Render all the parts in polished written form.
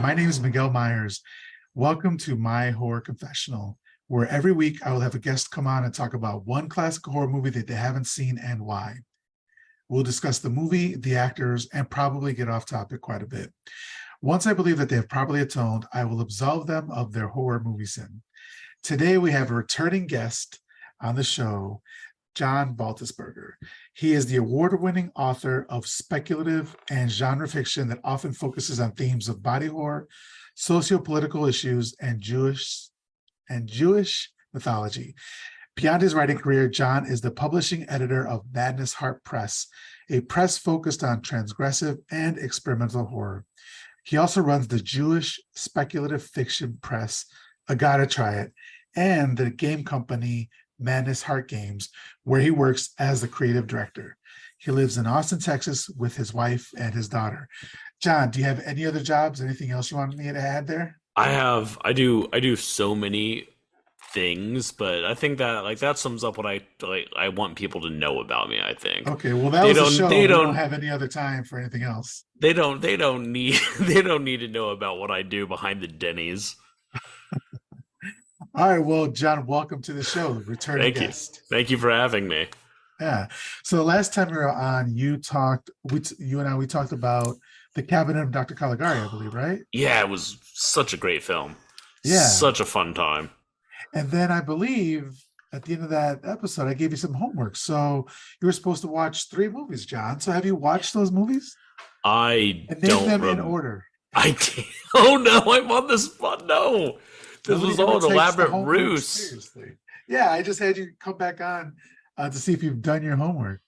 my name is Miguel Myers. Welcome to my horror confessional, where every week I will have a guest come on and talk about one classic horror movie that they haven't seen and why. We'll discuss the movie, the actors, and probably get off topic quite a bit. Once I believe that they have properly atoned, I will absolve them of their horror movie sin. Today we have a returning guest on the show, John Baltisberger. He is the award-winning author of speculative and genre fiction that often focuses on themes of body horror, socio-political issues, and Jewish mythology. Beyond his writing career, John is the publishing editor of Madness Heart Press, a press focused on transgressive and experimental horror. He also runs the Jewish speculative fiction press, I Gotta Try It, and the game company Madness Heart Games, where he works as the creative director. He lives in Austin, Texas with his wife and his daughter. John, do you have any other jobs? Anything else you want me to add there? I do so many things, but I think that that sums up what I want people to know about me, I think. Okay, well, that They was the don't show. they We don't don't have any other time for anything else. they don't need they don't need to know about what I do behind the Denny's. All right, well, John, welcome to the show, returning Thank you. guest. Thank you for having me. Yeah. So the last time we were on, you and I, we talked about the Cabinet of Dr. Caligari, I believe, right? Yeah, it was such a great film. Yeah. Such a fun time. And then I believe at the end of that episode, I gave you some homework. So you were supposed to watch 3 movies, John. So have you watched those movies? I And name don't them in rem order. I can't. Oh no, I'm on the spot. No. This Nobody was ever all an takes the elaborate homework ruse. seriously. Yeah, I just had you come back on to see if you've done your homework.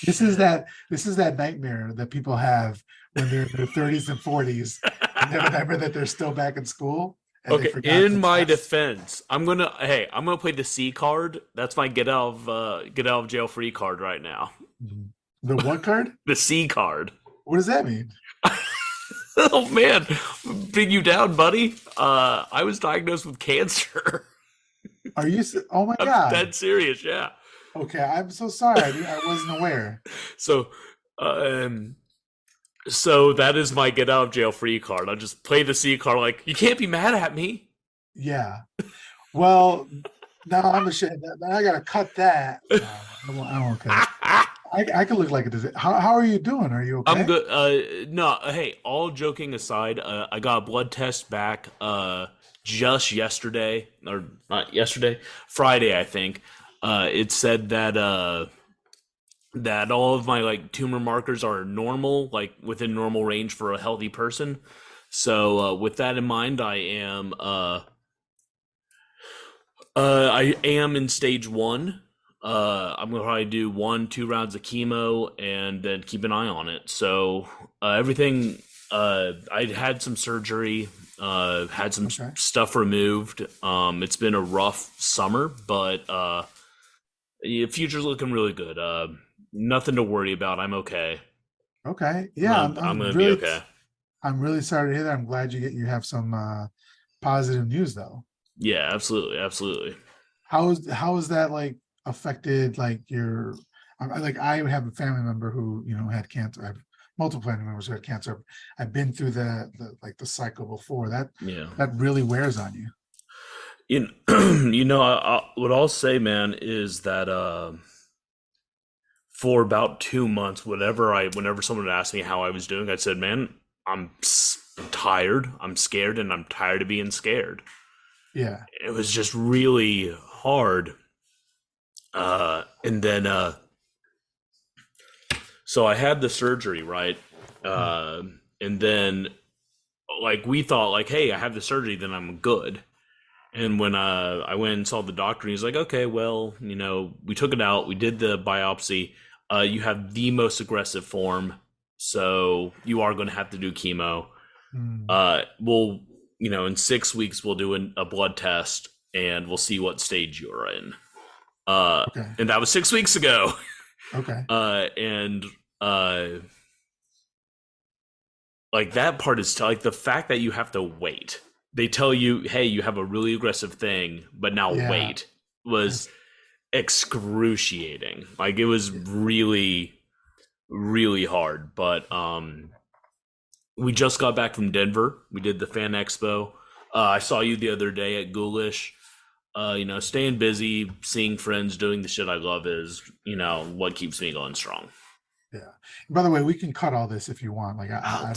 This is that nightmare that people have when they're in their 30s and 40s and they remember that they're still back in school and they Okay, forgot in the my test. defense, I'm gonna play the C card. That's my get out of jail free card right now. Mhm. The what card? The C card. What does that mean? Oh man, bring you down, buddy. I was diagnosed with cancer. Oh my I'm God. dead serious, yeah. Okay, I'm so sorry. I wasn't aware. So, um, so that is my get out of jail free card. I'll just play the C card. Like you can't be mad at me. Yeah. Well, now I'm ashamed. Now I gotta cut that. No, I won't cut it. I can look like a disease. How are you doing? Are you I'm okay? good. No, hey, all joking aside, I got a blood test back just yesterday, or not yesterday, Friday, I think. It said that all of my tumor markers are normal, like within normal range for a healthy person. So with that in mind, I am in stage 1. I'm gonna probably do 1, 2 rounds of chemo and then keep an eye on it. So everything. I had some surgery. Had some Okay. stuff removed. It's been a rough summer, but the future's looking really good. Nothing to worry about. I'm okay. Okay. Yeah, I'm gonna be okay. I'm really sorry to hear that. I'm glad you have some positive news though. Yeah, absolutely, absolutely. How is that like affected like your like I have a family member who had cancer. I have multiple family members who had cancer. I've been through the cycle before. Yeah. That really wears on you. What I'll say, man, is that for about 2 months, whenever someone would ask me how I was doing, I said, "Man, tired, I'm scared, and I'm tired of being scared." Yeah. It was just really hard. And then, so I had the surgery, right? Mm. And then, we thought, hey, I have the surgery, then I'm good. And when I went and saw the doctor, he's like, okay, well, we took it out, we did the biopsy. You have the most aggressive form, so you are going to have to do chemo. Mm. We'll, in 6 weeks, we'll do a blood test and we'll see what stage you're in. Okay. And that was 6 weeks ago. Okay. And that part is the fact that you have to wait. They tell you, hey, you have a really aggressive thing, but now Yeah. wait, was excruciating. It was really, really hard. But We just got back from Denver. We did the fan expo. I saw you the other day at Ghoulish. Staying busy, seeing friends, doing the shit I love is, what keeps me going strong. Yeah. By the way, we can cut all this if you want. Like I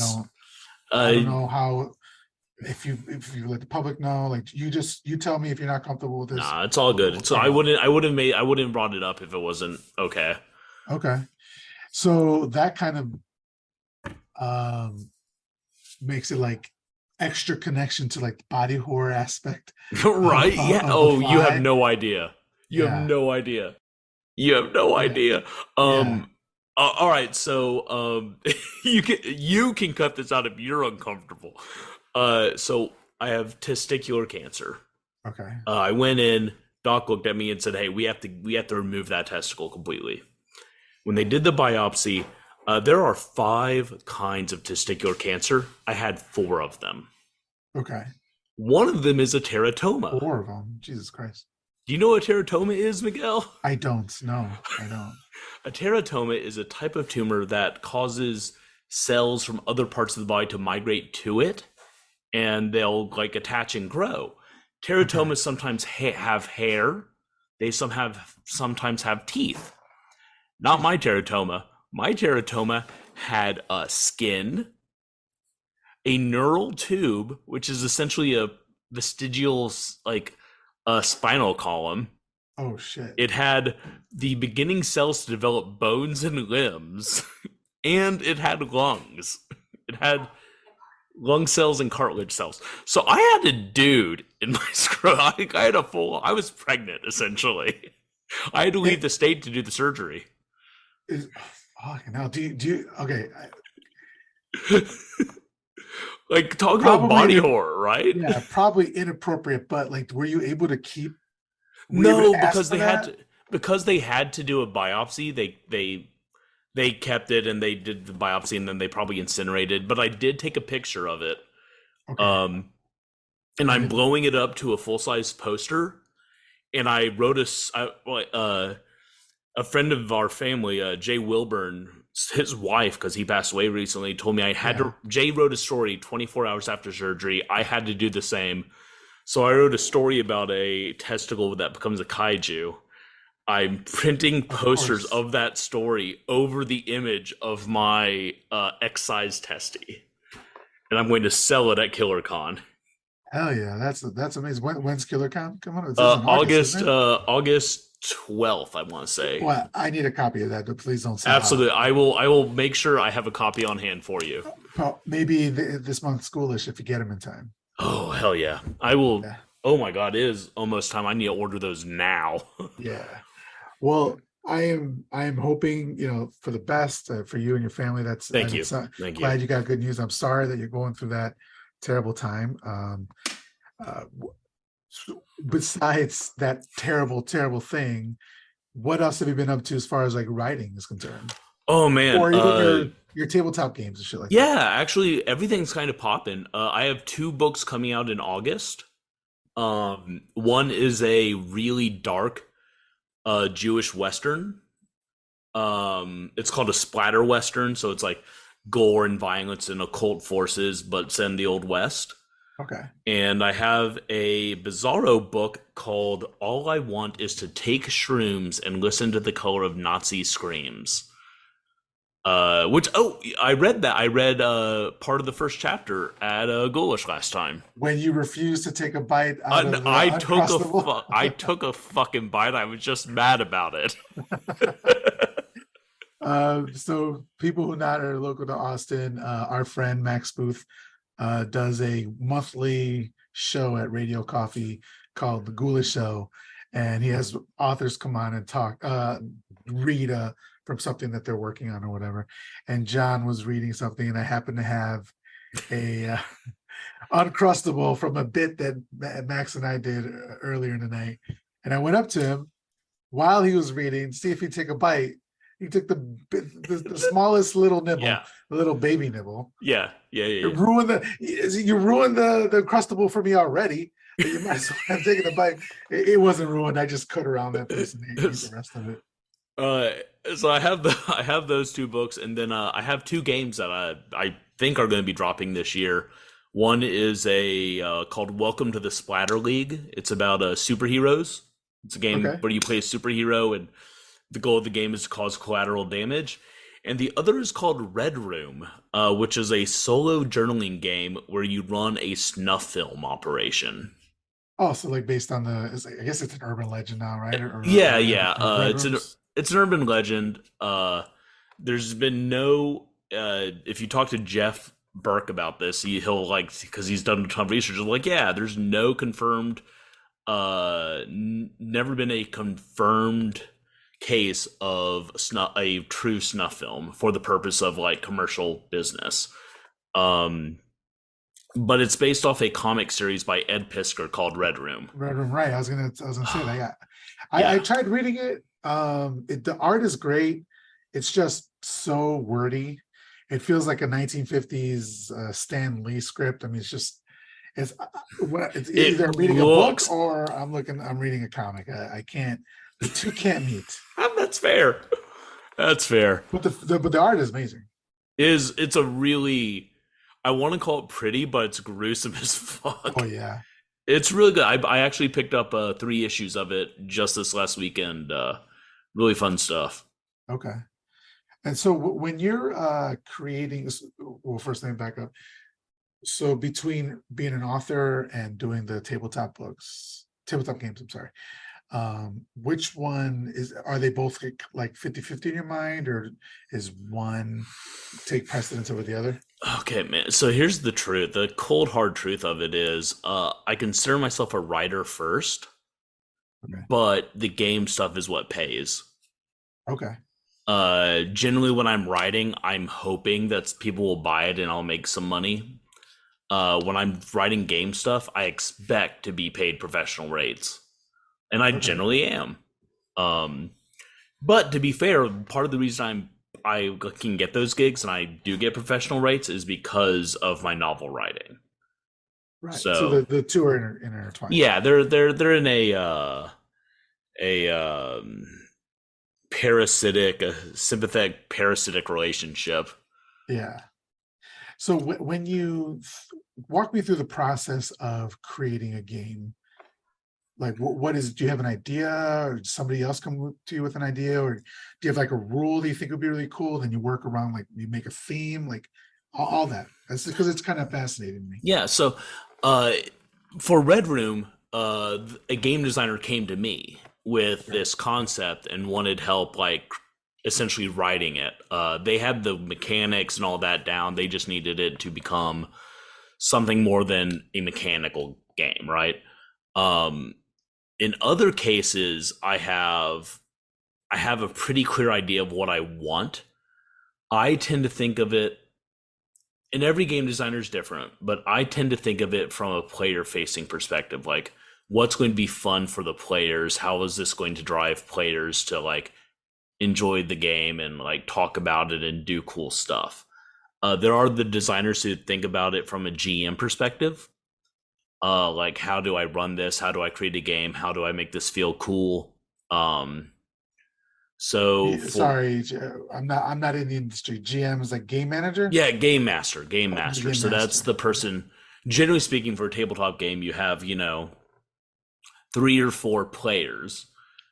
don't know how, if you let the public know, like you tell me if you're not comfortable with this. Nah, it's all good. So I wouldn't brought it up if it wasn't okay. Okay. So that kind of makes it like extra connection to like the body horror aspect. Right? Yeah. Oh, you have no idea. You have Yeah. no idea. You have no Yeah. idea. Yeah. All right, so you can cut this out if you're uncomfortable. So I have testicular cancer. Okay. I went in. Doc looked at me and said, "Hey, we have to remove that testicle completely." When they did the biopsy, there are 5 kinds of testicular cancer. I had 4 of them. Okay. One of them is a teratoma. 4 of them. Jesus Christ. Do you know what a teratoma is, Miguel? I don't. No, I don't. A teratoma is a type of tumor that causes cells from other parts of the body to migrate to it, and they'll like attach and grow. Teratomas sometimes have hair. They sometimes have teeth. Not my teratoma. My teratoma had a skin, a neural tube, which is essentially a vestigial like a spinal column. Oh shit. It had the beginning cells to develop bones and limbs, and it had lungs. It had lung cells and cartilage cells. So I had a dude in my scrotum. I was pregnant, essentially. I had to leave the state to do the surgery. Now, do you okay? Like, talk about body horror, right? Yeah, probably inappropriate, but like, were you able to keep? No, because they had to do a biopsy. They kept it and they did the biopsy and then they probably incinerated. But I did take a picture of it, Okay. and I'm blowing it up to a full size poster. And I wrote a friend of our family, Jay Wilburn, his wife, because he passed away recently, told me I had to. Jay wrote a story 24 hours after surgery. I had to do the same. So I wrote a story about a testicle that becomes a kaiju. I'm printing posters of that story over the image of my X-size testy, and I'm going to sell it at KillerCon. Hell yeah, that's amazing. When's KillerCon coming? It's August 12th, I want to say. Well, I need a copy of that, but please don't sell Absolutely, out. I will make sure I have a copy on hand for you. Maybe this month, Schoolish, if you get them in time. Oh hell yeah, I will. Yeah. Oh my god, it is almost time. I need to order those now. Yeah. Well, I am hoping, for the best for you and your family. Thank you. Glad you got good news. I'm sorry that you're going through that terrible time. Besides that terrible thing, what else have you been up to as far as like writing is concerned? Oh man, or even your tabletop games and shit like that. Yeah, actually, everything's kind of popping. I have 2 books coming out in August. One is a really dark Jewish Western. It's called a splatter Western, so it's like gore and violence and occult forces, but it's in the Old West. Okay. And I have a Bizarro book called All I Want Is to Take Shrooms and Listen to the Color of Nazi Screams. I read that. I read part of the first chapter at Ghoulish last time. When you refused to take a bite out of the I took a fucking bite. I was just mad about it. So people who not are local to Austin, our friend Max Booth does a monthly show at Radio Coffee called The Ghoulish Show, and he has authors come on and talk, read from something that they're working on or whatever. And John was reading something, and I happened to have a Uncrustable from a bit that Max and I did earlier in the night. And I went up to him while he was reading, see if he'd take a bite. He took the smallest little nibble, the little baby nibble. Yeah. You ruined the Uncrustable for me already. You might as well have taken a bite. It wasn't ruined. I just cut around that person and ate the rest of it. So I have those 2 books, and then I have 2 games that I think are going to be dropping this year. One is a called Welcome to the Splatter League. It's about superheroes. It's a game Okay. where you play a superhero, and the goal of the game is to cause collateral damage. And the other is called Red Room, which is a solo journaling game where you run a snuff film operation. Oh, so like based on I guess it's an urban legend now, right? Yeah, Or whatever. yeah. Red It's an rooms. urban legend. There's been no. If you talk to Jeff Burke about this, he'll like because he's done a ton of research. He'll like, yeah, there's no confirmed. Never been a confirmed case of a true snuff film for the purpose of like commercial business. Um, but it's based off a comic series by Ed Piskor called Red Room. Red room, right? I was gonna say that. Yeah, I Yeah, tried reading it. The art is great. It's just so wordy. It feels like a 1950s Stan Lee script. I mean, it's it either I'm reading a book looks. or I'm reading a comic. I can't. The two can't meet. That's fair. That's fair. But the art is amazing. It's a really, I want to call it pretty, but it's gruesome as Oh fuck. yeah. It's really good. I actually picked up 3 issues of it just this last weekend. Really fun stuff. Okay. And so when you're creating, well, first let me back up. So between being an author and doing the tabletop games, I'm sorry. Which one are they both like 50-50 in your mind, or is one take precedence over the other? Okay, man. So here's the truth. The cold hard truth of it is, I consider myself a writer first, Okay. but the game stuff is what pays. Okay. Generally when I'm writing, I'm hoping that people will buy it and I'll make some money. When I'm writing game stuff, I expect to be paid professional rates, and I Okay. generally am. Um, but to be fair, part of the reason I can get those gigs and I do get professional rates is because of my novel writing. Right. So So the two are intertwined. yeah, they're in a parasitic, a sympathetic parasitic relationship. Yeah. So when you walk me through the process of creating a game, like what is, do you have an idea, or does somebody else come to you with an idea, or do you have like a rule that you think would be really cool, then you work around, like you make a theme, like all that? That's because it's kind of fascinating to me. Yeah, so uh, for Red Room, a game designer came to me with Okay. this concept and wanted help, like essentially writing it. They had the mechanics and all that down. They just needed it to become something more than a mechanical game, right? Um, in other cases, I have a pretty clear idea of what I want. I tend to think of it, and every game designer is different, but I tend to think of it from a player facing perspective. Like, what's going to be fun for the players? How is this going to drive players to like enjoy the game and like talk about it and do cool stuff? There are the designers who think about it from a GM perspective. Like, how do I run this? How do I create a game? How do I make this feel cool? Um, so for Sorry, I'm not in the industry. GM is like game manager. Yeah, game master, game The master. game So that's master. the Okay. person. Generally speaking, for a tabletop game, you have 3 or 4 players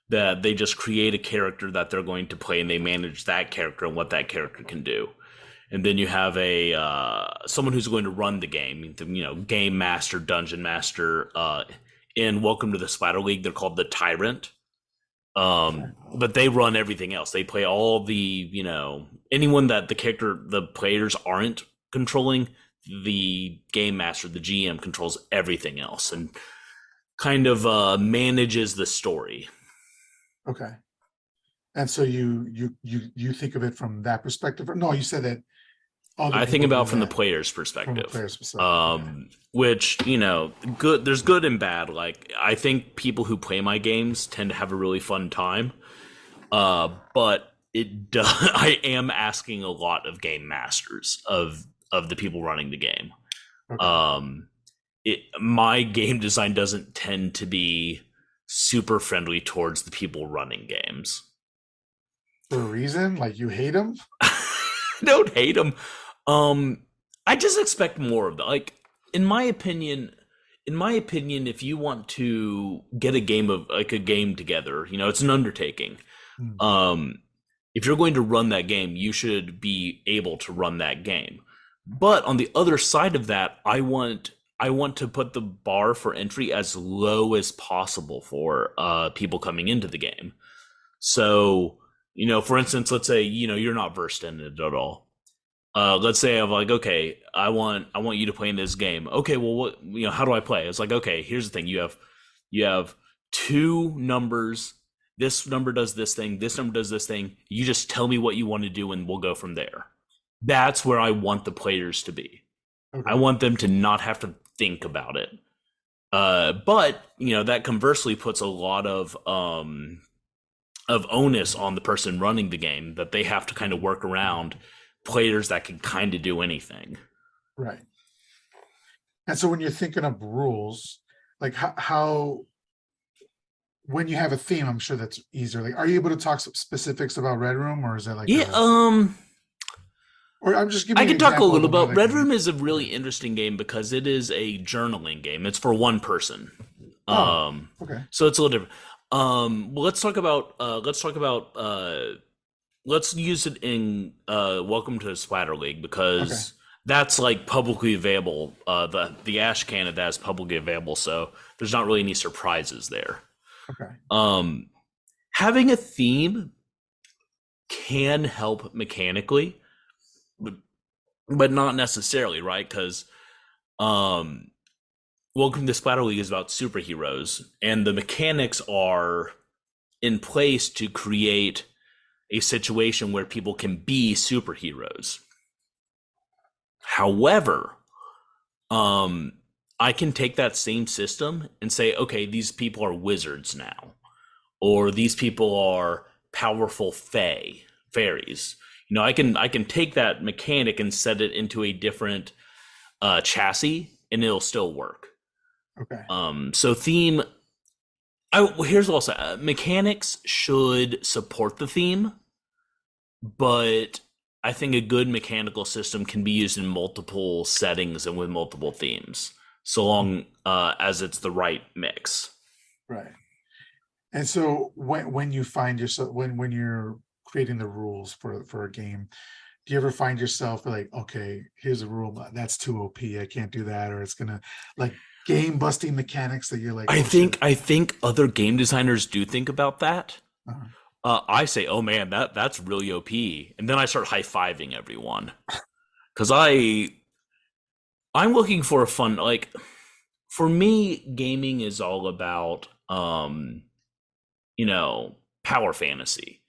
that they just create a character that they're going to play, and they manage that character and what that character can do. And then you have a someone who's going to run the game. Game master, dungeon master. In Welcome to the Splatter League, they're called the Tyrant. Okay. But they run everything else. They play all the anyone that the players aren't controlling. The game master, the GM, controls everything else and kind of manages the story. Okay. And so you think of it from that perspective? No, you said that other I think people do about from the that player's from a perspective. player's perspective. Okay. Which, good, there's good and bad. Like, I think people who play my games tend to have a really fun time. But it does, I am asking a lot of game masters of the people running the game. Okay. Um, my game design doesn't tend to be super friendly towards the people running games. For a reason, like you hate them? Don't hate them. Um, I just expect more of that. Like in my opinion, if you want to get a game together, it's an undertaking. Mm, Um, if you're going to run that game, you should be able to run that game. But on the other side of that, I want to put the bar for entry as low as possible for people coming into the game. So, for instance, let's say you're not versed in it at all. Let's say I'm like, okay, I want you to play in this game. Okay, well, what how do I play? It's like, okay, here's the thing: you have two numbers. This number does this thing. This number does this thing. You just tell me what you want to do, and we'll go from there. That's where I want the players to be. I okay. want them to not have to think about it. But that conversely puts a lot of onus on the person running the game, that they have to kind of work around players that can kind of do anything. Right. And so when you're thinking of rules, like how when you have a theme, I'm sure that's easier. Like, are you able to talk some specifics about Red Room, or is it like Yeah, a, or I'm just I giving you an can talk a example of little another about Red game. Room. Is a really Okay. interesting game because it is a journaling game. It's for one person. Oh, Um, okay. so it's a little different. Well, let's use it in Welcome to the Splatter League, Okay. because that's like publicly available. The Ash can of that is publicly available, so there's not really any surprises there. Okay. Um, Having a theme can help mechanically, but not necessarily, right? Because um, Welcome to Splatter League is about superheroes, and the mechanics are in place to create a situation where people can be superheroes. However, um, I can take that same system and say, okay, these people are wizards now, or these people are powerful fairies. I can take that mechanic and set it into a different chassis, and it'll still work. Okay. So theme. Here's what I'll say: mechanics should support the theme, but I think a good mechanical system can be used in multiple settings and with multiple themes, so long as it's the right mix. Right. And so when you find yourself when you're creating the rules for a game, do you ever find yourself like, okay, here's a rule, but that's too OP, I can't do that, or it's gonna like game busting mechanics that you're like, I oh shit. think I think other game designers do think about that. Uh, I say, "Oh man, that's really OP," and then I start high fiving everyone because I'm looking for a fun, like, for me, gaming is all about power fantasy.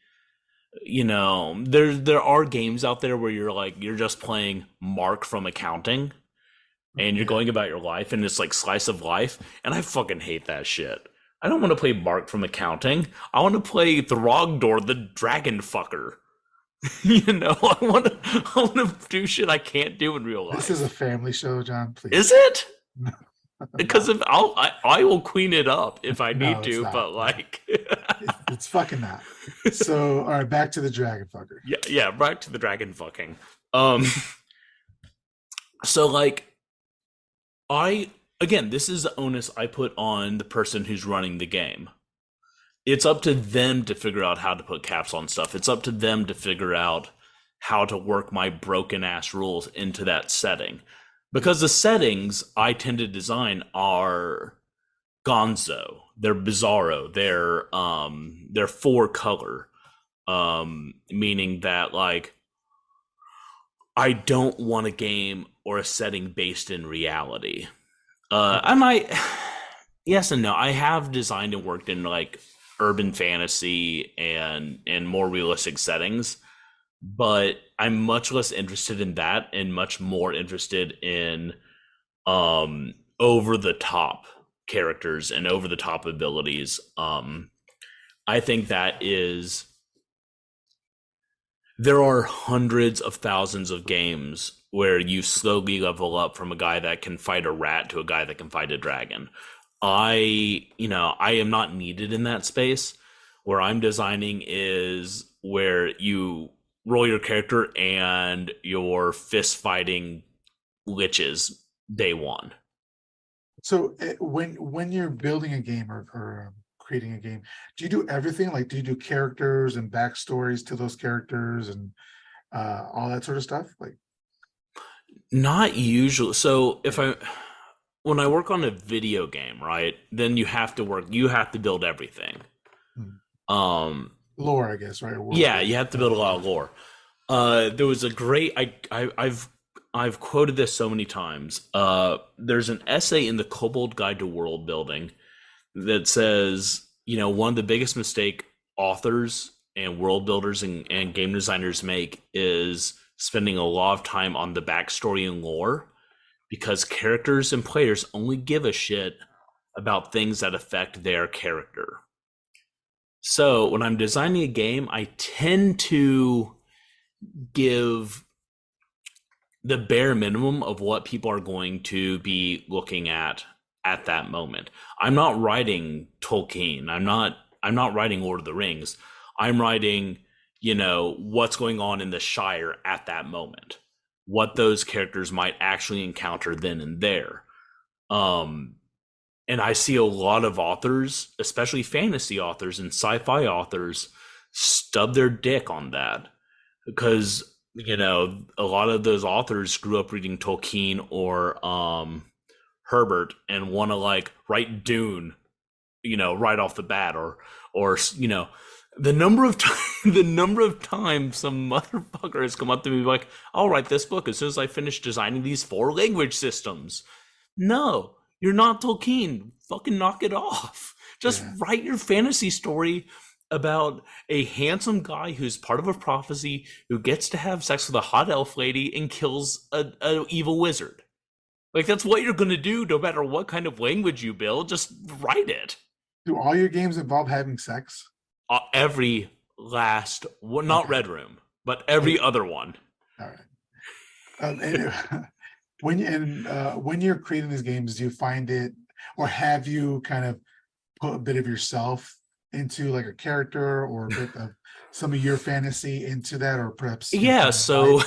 There are games out there where you're just playing Mark from accounting, and you're yeah. going about your life, and it's like slice of life, and I fucking hate that shit. I don't want to play Mark from accounting. I want to play Throgdor, the dragon fucker. I want to do shit I can't do in real This is a life. family show, John. Is Please. it? Because No, if I will queen it up if I no, need it's to, not. but No, like, it's fucking not. So, all right, back to the dragon fucker. yeah, yeah, back to the dragon fucking. Um, so like, I again, this is the onus I put on the person who's running the game. It's up to them to figure out how to put caps on stuff. It's up to them to figure out how to work my broken ass rules into that setting. Because the settings I tend to design are gonzo, they're bizarro, they're four color. Meaning that, like, I don't want a game or a setting based in reality. Okay. I might, yes and no. I have designed and worked in like urban fantasy and more realistic settings, but I'm much less interested in that and much more interested in over the top characters and over the top abilities. I think that is there are hundreds of thousands of games where you slowly level up from a guy that can fight a rat to a guy that can fight a dragon. I am not needed in that space. Where I'm designing is where you roll your character and you're fist fighting liches day one. So when you're building a game or creating a game, do you do everything? Like, do you do characters and backstories to those characters and all that sort of stuff? Like, Not usually. So if yeah, I when I work on a video game, right, then you have to build everything. hmm. Um, Lore, I guess, right? Or world yeah, you building. have to Yeah, build a lot yeah. of lore. There was a great I've quoted this so many times. There's an essay in the Kobold Guide to World Building that says, one of the biggest mistake authors and world builders and game designers make is spending a lot of time on the backstory and lore because characters and players only give a shit about things that affect their character. So when I'm designing a game, I tend to give the bare minimum of what people are going to be looking at that moment. I'm not writing Tolkien. I'm not writing Lord of the Rings. I'm writing, what's going on in the Shire at that moment. What those characters might actually encounter then and there. Um and I see a lot of authors, especially fantasy authors and sci-fi authors, stub their dick on that because a lot of those authors grew up reading Tolkien or Herbert and want to like write Dune, right off the bat, or the number of times the number of times some motherfucker has come up to me like, I'll write this book as soon as I finish designing these 4 language systems. No, you're not Tolkien. Fucking knock it off. Just Yeah. write your fantasy story about a handsome guy who's part of a prophecy who gets to have sex with a hot elf lady and kills a evil wizard. Like that's what you're gonna do no matter what kind of language you build. Just write it. Do all your games involve having sex? Every last well, not Okay. Red Room, but every other one. All right. And when you're creating these games, do you find it, or have you kind of put a bit of yourself into like a character or a bit of some of your fantasy into that, or perhaps Yeah, kind of why so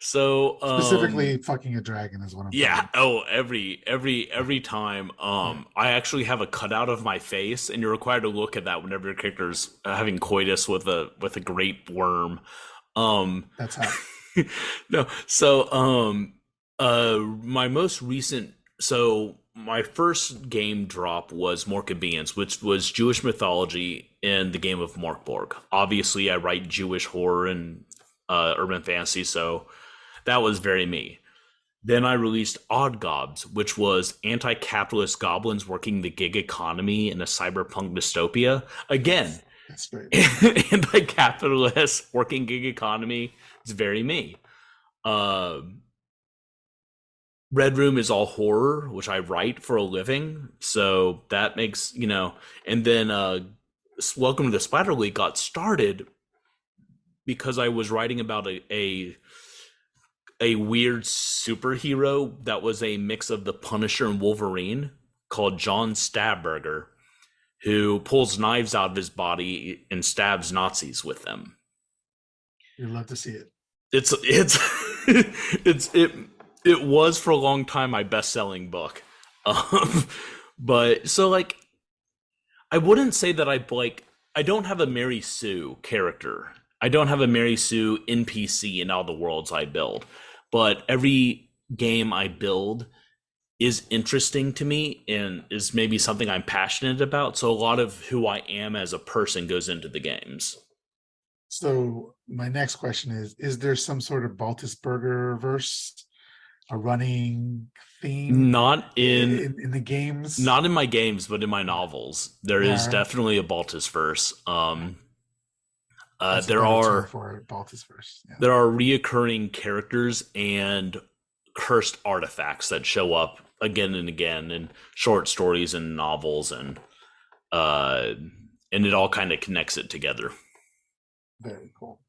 so specifically fucking a dragon is what I'm yeah, thinking. oh every time Yeah. I actually have a cutout of my face and you're required to look at that whenever your character's having coitus with a great worm. Um That's hot. no, so my most recent so my first game drop was More Convenience, which was Jewish mythology in the game of Morkborg. Obviously, I write Jewish horror and urban fantasy, so that was very me. Then I released Odd Gobs, which was anti-capitalist goblins working the gig economy in a cyberpunk dystopia. Again, That's great. anti-capitalist working gig economy. It's very me. Um Red Room is all horror, which I write for a living. So that makes, and then Welcome to the Spider League got started because I was writing about a weird superhero that was a mix of the Punisher and Wolverine called John Stabberger, who pulls knives out of his body and stabs Nazis with them. You'd love to see it. It's it was for a long time my best-selling book. Um, but so like I wouldn't say that I don't have a Mary Sue character. I don't have a Mary Sue NPC in all the worlds I build. But every game I build is interesting to me and is maybe something I'm passionate about. So a lot of who I am as a person goes into the games. So my next question is there some sort of Baltisberger verse, a running theme Not in in the games? not in my games, but in my novels. There All is right. definitely a Baltus verse. That's a There better term are for it, Baltisverse. Yeah. there are reoccurring characters and cursed artifacts that show up again and again in short stories and novels uh and it all kind of connects it together. Very cool.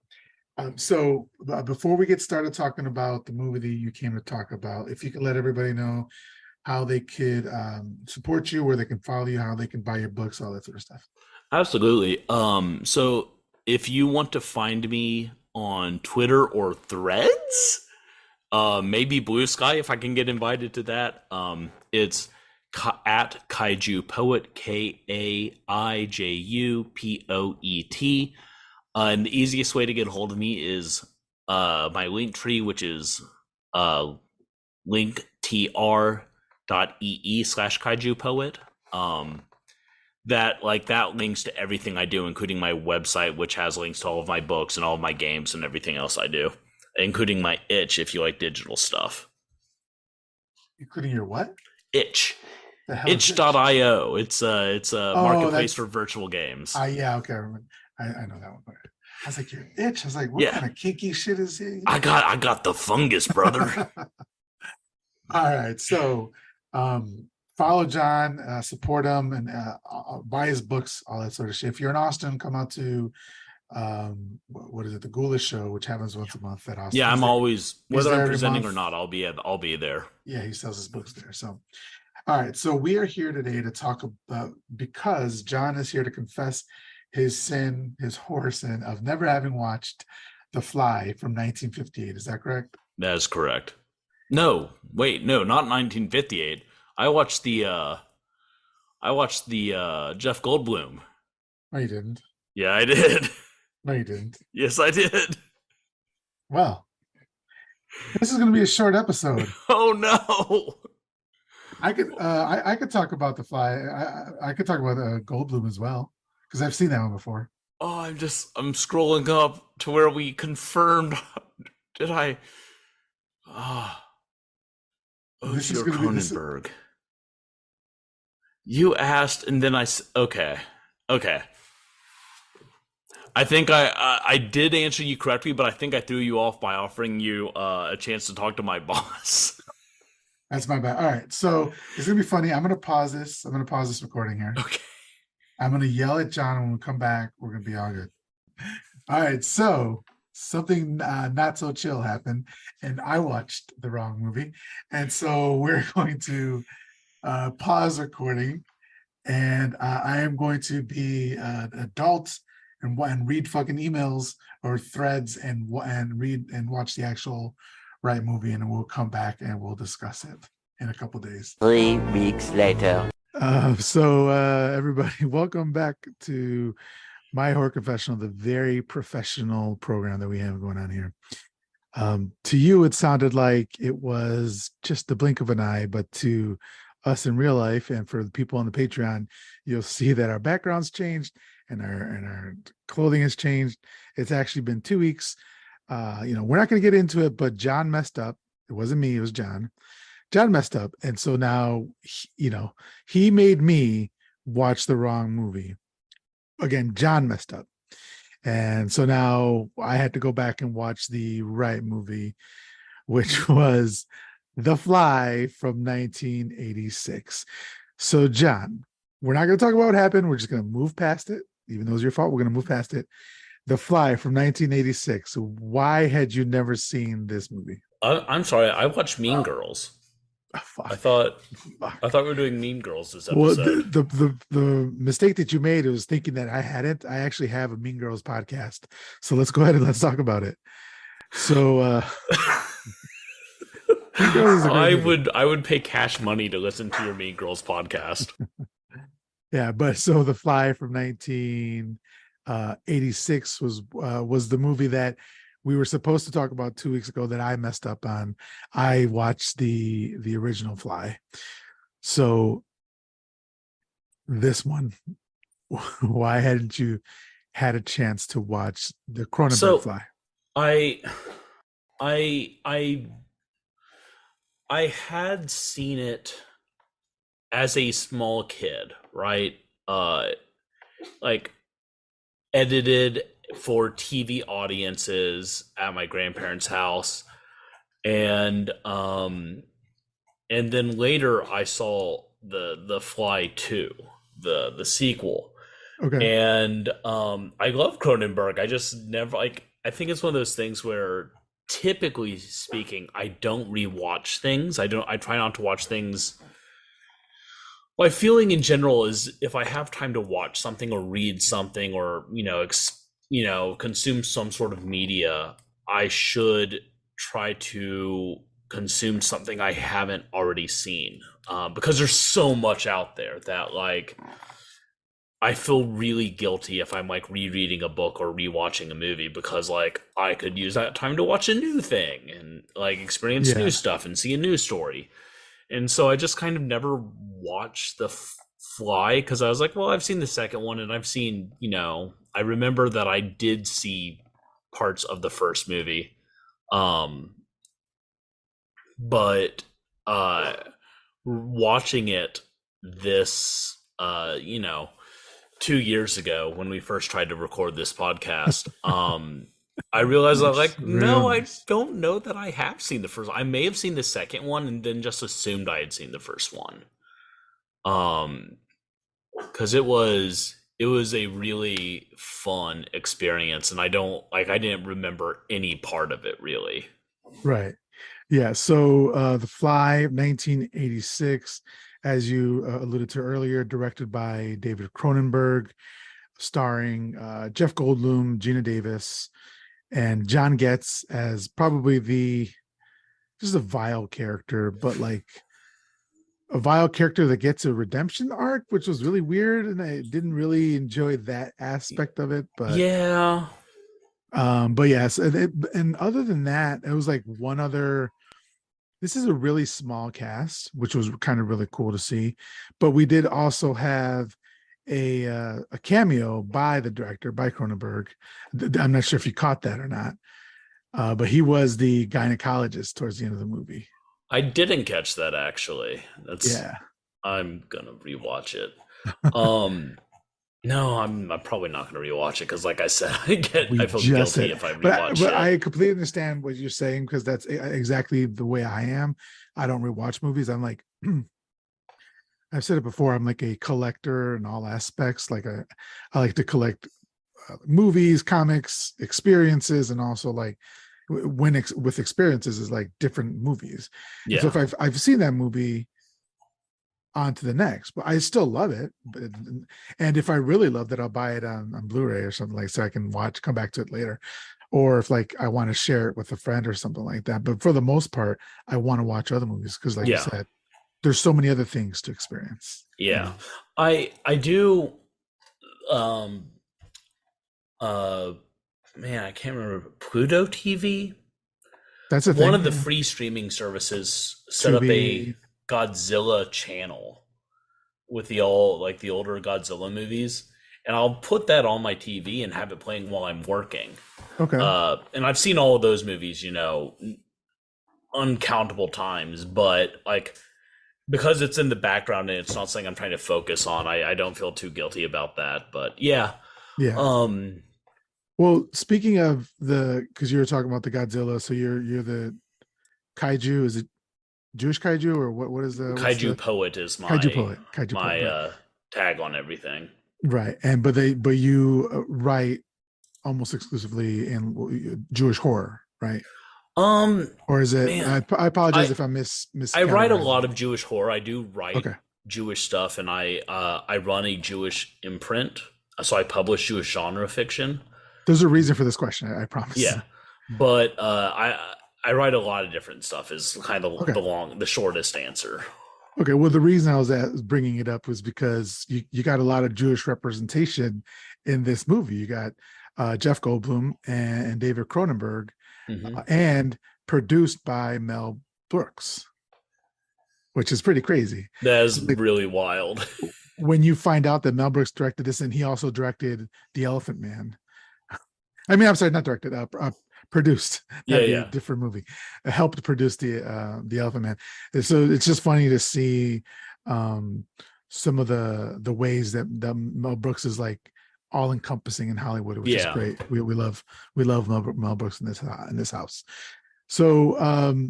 So before we get started talking about the movie that you came to talk about, if you could let everybody know how they could support you, where they can follow you, how they can buy your books, all that sort of stuff. Absolutely. So if you want to find me on Twitter or Threads, Maybe Blue Sky if I can get invited to that. It's at Kaiju Poet, KAIJUPOET. And the easiest way to get a hold of me is my link tree, which is linktr.ee/kaiju poet. That links to everything I do, including my website, which has links to all of my books and all of my games and everything else I do, including my itch if you like digital stuff. Including your what? Itch. The hell is Itch.io. It's a marketplace that's for virtual games. yeah, okay, I remember. I know that one. I was like, your itch. I was like, what Yeah. kind of kinky shit is it? I got the fungus, brother. All right, so follow John, support him, and buy his books, all that sort of shit. If you're in Austin, come out to what is it, the Ghoulish Show, which happens once a month at Austin. Yeah, I'm always, whether I'm every presenting month. or not, I'll be there. Yeah, he sells his books there. So, all right, so we are here today to talk about, because John is here to confess his sin, his horror sin of never having watched The Fly from 1958. Is that correct? That is correct. No, wait, no, not 1958. I watched the Jeff Goldblum. No, you didn't. Yeah, I did. No, you didn't. Yes, I did. Well, this is going to be a short episode. Oh no. I could talk about The Fly. I could talk about Goldblum as well, because I've seen that one before. Oh, I'm scrolling up to where we confirmed. Did I? This is Ogier going to be this. Cronenberg. You asked, and then okay. I think I did answer you correctly, but I think I threw you off by offering you a chance to talk to my boss. That's my bad. All right, so it's gonna be funny. I'm gonna pause this. I'm gonna pause this recording here. Okay. I'm gonna yell at John when we come back. We're gonna be all good. All right, so something not so chill happened, and I watched the wrong movie, and so we're going to pause recording, and I am going to be an adult and read fucking emails or threads and read and watch the actual right movie, and then we'll come back and we'll discuss it in a couple days. 3 weeks later. So everybody, welcome back to My Horror Confessional, the very professional program that we have going on here. To you, it sounded like it was just the blink of an eye, but to us in real life and for the people on the Patreon, you'll see that our backgrounds changed and our clothing has changed. It's actually been 2 weeks. We're not going to get into it, but John messed up. It wasn't me, it was John. John messed up. And so now, he made me watch the wrong movie. Again, John messed up. And so now I had to go back and watch the right movie, which was The Fly from 1986. So, John, we're not going to talk about what happened. We're just going to move past it. Even though it was your fault, we're going to move past it. The Fly from 1986. Why had you never seen this movie? I'm sorry. I watched Mean Girls. Oh, I thought we were doing Mean Girls this episode. Well, the mistake that you made was thinking that I hadn't. I actually have a Mean Girls podcast. So let's go ahead and let's talk about it. So I would pay cash money to listen to your Mean Girls podcast. Yeah, but so The Fly from 1986 was the movie that we were supposed to talk about 2 weeks ago that I messed up on. I watched the original Fly. So this one, why hadn't you had a chance to watch the Cronenberg Fly? I had seen it as a small kid, right? Like edited for TV audiences at my grandparents' house, and then later I saw the Fly 2, the sequel. Okay. And I love Cronenberg. I just never I think it's one of those things where, typically speaking, I don't rewatch things. I try not to watch things. My feeling in general is if I have time to watch something or read something or consume some sort of media, I should try to consume something I haven't already seen, because there's so much out there that like I feel really guilty if I'm like rereading a book or rewatching a movie, because like I could use that time to watch a new thing and like experience new Yeah. stuff and see a new story. And so I just kind of never watched The Fly because I was like, well, I've seen the second one and I've seen, I remember that I did see parts of the first movie. Um, but uh watching it this 2 years ago when we first tried to record this podcast, I realized I was Nice. like, Real no, I nice. don't know that I have seen the first. I may have seen the second one and then just assumed I had seen the first one. Because it was a really fun experience, and I didn't remember any part of it really. Right. Yeah. So The Fly, 1986, as you alluded to earlier, directed by David Cronenberg, starring Jeff Goldblum, Gina Davis, and John Getz as probably just a vile character, but like a vile character that gets a redemption arc, which was really weird. And I didn't really enjoy that aspect of it. Yeah. But yes, and other than that, it was like one other. This is a really small cast, which was kind of really cool to see. But we did also have a cameo by the director, by Cronenberg. I'm not sure if you caught that or not, but he was the gynecologist towards the end of the movie. I didn't catch that actually. Yeah. I'm gonna rewatch it. Um, no, I'm probably not gonna rewatch it because, like I said, We I feel just guilty said, if I but rewatch it. I completely understand what you're saying because that's exactly the way I am. I don't rewatch movies. I'm like, I've said it before. I'm like a collector in all aspects. I like to collect movies, comics, experiences, and also like with experiences is like different movies. And so Yeah, if I've seen that movie, on to the next, but I still love it. And if I really loved it, I'll buy it on Blu-ray or something like so I can come back to it later. Or if like I want to share it with a friend or something like that. But for the most part, I want to watch other movies because, like you yeah, said, there's so many other things to experience. yeah. I do. Um, uh, man, I can't remember Pluto TV. That's a One thing. of the Yeah. free streaming services set up a Tubi. Godzilla channel with the older Godzilla movies, and I'll put that on my TV and have it playing while I'm working. Okay. And I've seen all of those movies, uncountable times, but like because it's in the background and it's not something I'm trying to focus on, I don't feel too guilty about that. But yeah, Yeah. um, Well, speaking of because you were talking about the Godzilla, so you're the kaiju. Is it Jewish kaiju or what is what's Kaiju the Poet is kaiju poet? Kaiju poet, my right? tag on everything. Right. And but you write almost exclusively in Jewish horror, right? Um, Or is it? man, I apologize I if I I write a miscategorizing lot it. of Jewish horror. I do write Okay, Jewish stuff, and I run a Jewish imprint, so I publish Jewish genre fiction. there's a reason for this question. I promise. Yeah, but I write a lot of different stuff. Is kind of Okay, the shortest answer. okay. Well, the reason I was bringing it up was because you got a lot of Jewish representation in this movie. You got Jeff Goldblum and David Cronenberg, Hmm. and produced by Mel Brooks, which is pretty crazy. That So is like really wild. when you find out that Mel Brooks directed this and he also directed The Elephant Man. I mean, I'm sorry, not directed, produced. Yeah, That'd be a yeah, different movie. Helped produce the Elephant Man. And so it's just funny to see um, some of the ways that Mel Brooks is like all encompassing in Hollywood, which is yeah. great. We love Mel Brooks in this house. So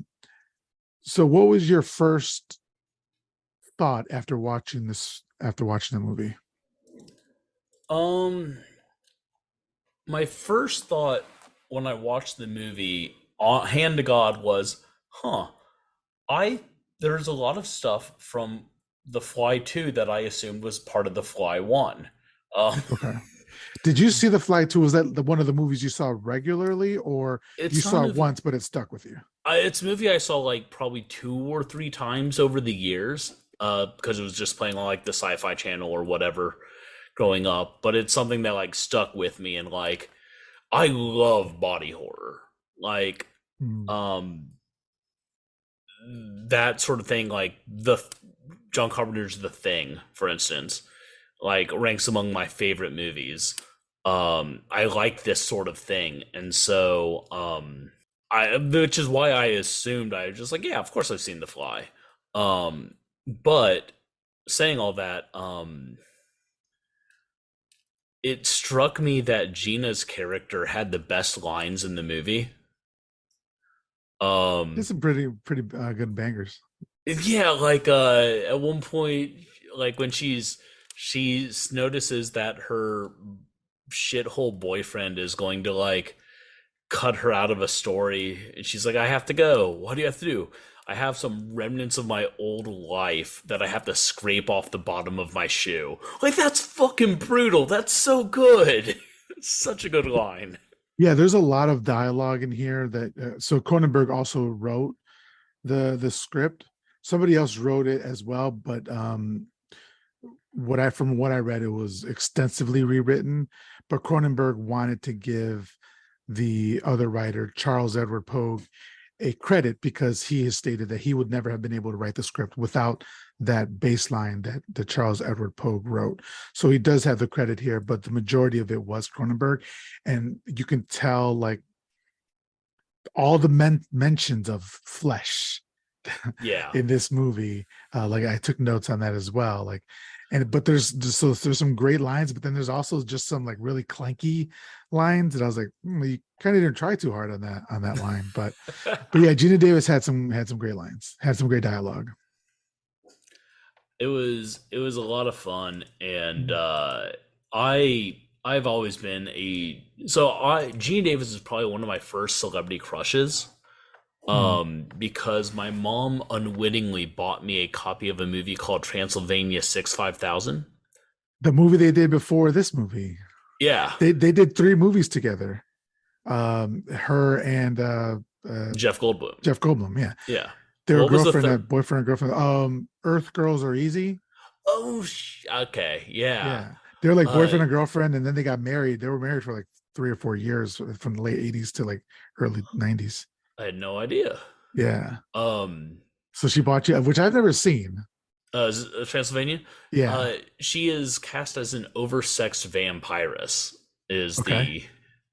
so what was your first thought after watching the movie? Um, my first thought when I watched the movie, hand to God, was, "Huh, I there's a lot of stuff from The Fly 2 that I assumed was part of The Fly 1." Um, Okay. Did you see The Fly too? Was that one of the movies you saw regularly, or you It's not a saw it movie. once but it stuck with you? It's a movie I saw like probably 2 or 3 times over the years, because it was just playing on like the Sci-Fi Channel or whatever growing up. But it's something that like stuck with me, and like I love body horror, like Hmm. um that sort of thing. Like the John Carpenter's The Thing, for instance, like ranks among my favorite movies. I like this sort of thing, and so which is why I assumed I was just like, yeah, of course I've seen The Fly. But saying all that, it struck me that Gina's character had the best lines in the movie. There's Um, some pretty good bangers. yeah, like at one point, like when she notices that her shithole boyfriend is going to like cut her out of a story, and she's like, I have to go. What do you have to do? I have some remnants of my old life that I have to scrape off the bottom of my shoe. Like, that's fucking brutal. That's so good. It's such a good line. Yeah, there's a lot of dialogue in here that so Cronenberg also wrote the script. Somebody else wrote it as well, but from what I read, it was extensively rewritten. But Cronenberg wanted to give the other writer, Charles Edward Pogue, a credit because he has stated that he would never have been able to write the script without that baseline that the Charles Edward Pogue wrote. So he does have the credit here, but the majority of it was Cronenberg, and you can tell like all the mentions of flesh Yeah. in this movie. Like I took notes on that as well. Like, and but there's some great lines, but then there's also just some like really clanky lines, and I was like, you kind of didn't try too hard on that line. But yeah, Gina Davis had some great lines, had some great dialogue. It was a lot of fun, and Mhm. I've always been a so I Gene Davis is probably one of my first celebrity crushes. Mhm. Because my mom unwittingly bought me a copy of a movie called Transylvania 65000. The movie they did before this movie, Yeah, they did three movies together. Her and Jeff Goldblum. Jeff Goldblum. Yeah, Yeah. they were What was the girlfriend third? and boyfriend and girlfriend. Earth Girls Are Easy. Oh, okay. Yeah. Yeah, they're like Uh, boyfriend and girlfriend, and then they got married. They were married for like 3 or 4 years from the late '80s to like early '90s. I had no idea. Yeah, Um, so she bought you, which I've never seen. Transylvania. Yeah. She is cast as an oversexed vampiress. Is Okay.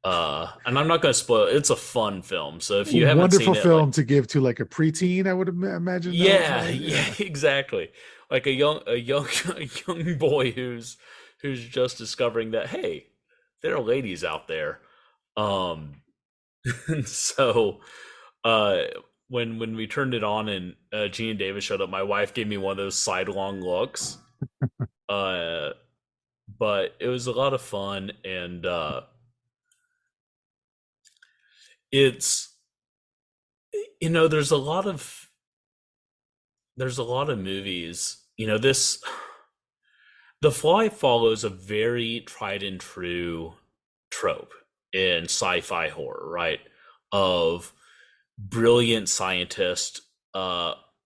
and I'm not going to spoil. It's a fun film, so if you haven't Wonderful seen it, like, film to give to like a preteen. I would imagine that was yeah, like, yeah, yeah, exactly. Like a young a young boy who's just discovering that, hey, there are ladies out there. Um, and so uh, when we turned it on and Gene Davis showed up, my wife gave me one of those sidelong looks. Uh, but it was a lot of fun, and it's there's a lot of movies. This The Fly follows a very tried and true trope in sci-fi horror, right? Of brilliant scientist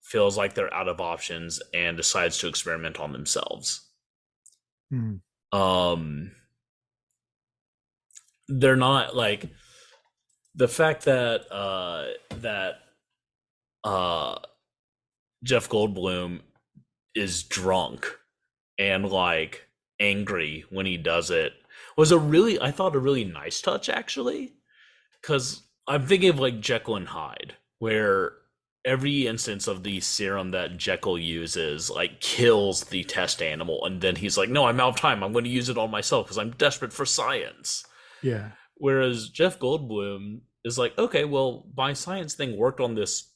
feels like they're out of options and decides to experiment on themselves. hmm, Um, they're not like the fact that uh Jeff Goldblum is drunk and like angry when he does it was I thought a really nice touch, actually, because I'm thinking of like Jekyll and Hyde, where every instance of the serum that Jekyll uses like kills the test animal, and then he's like, no, I'm out of time, I'm going to use it on myself because I'm desperate for science. yeah, Whereas Jeff Goldblum is like, okay, well, my science thing worked on this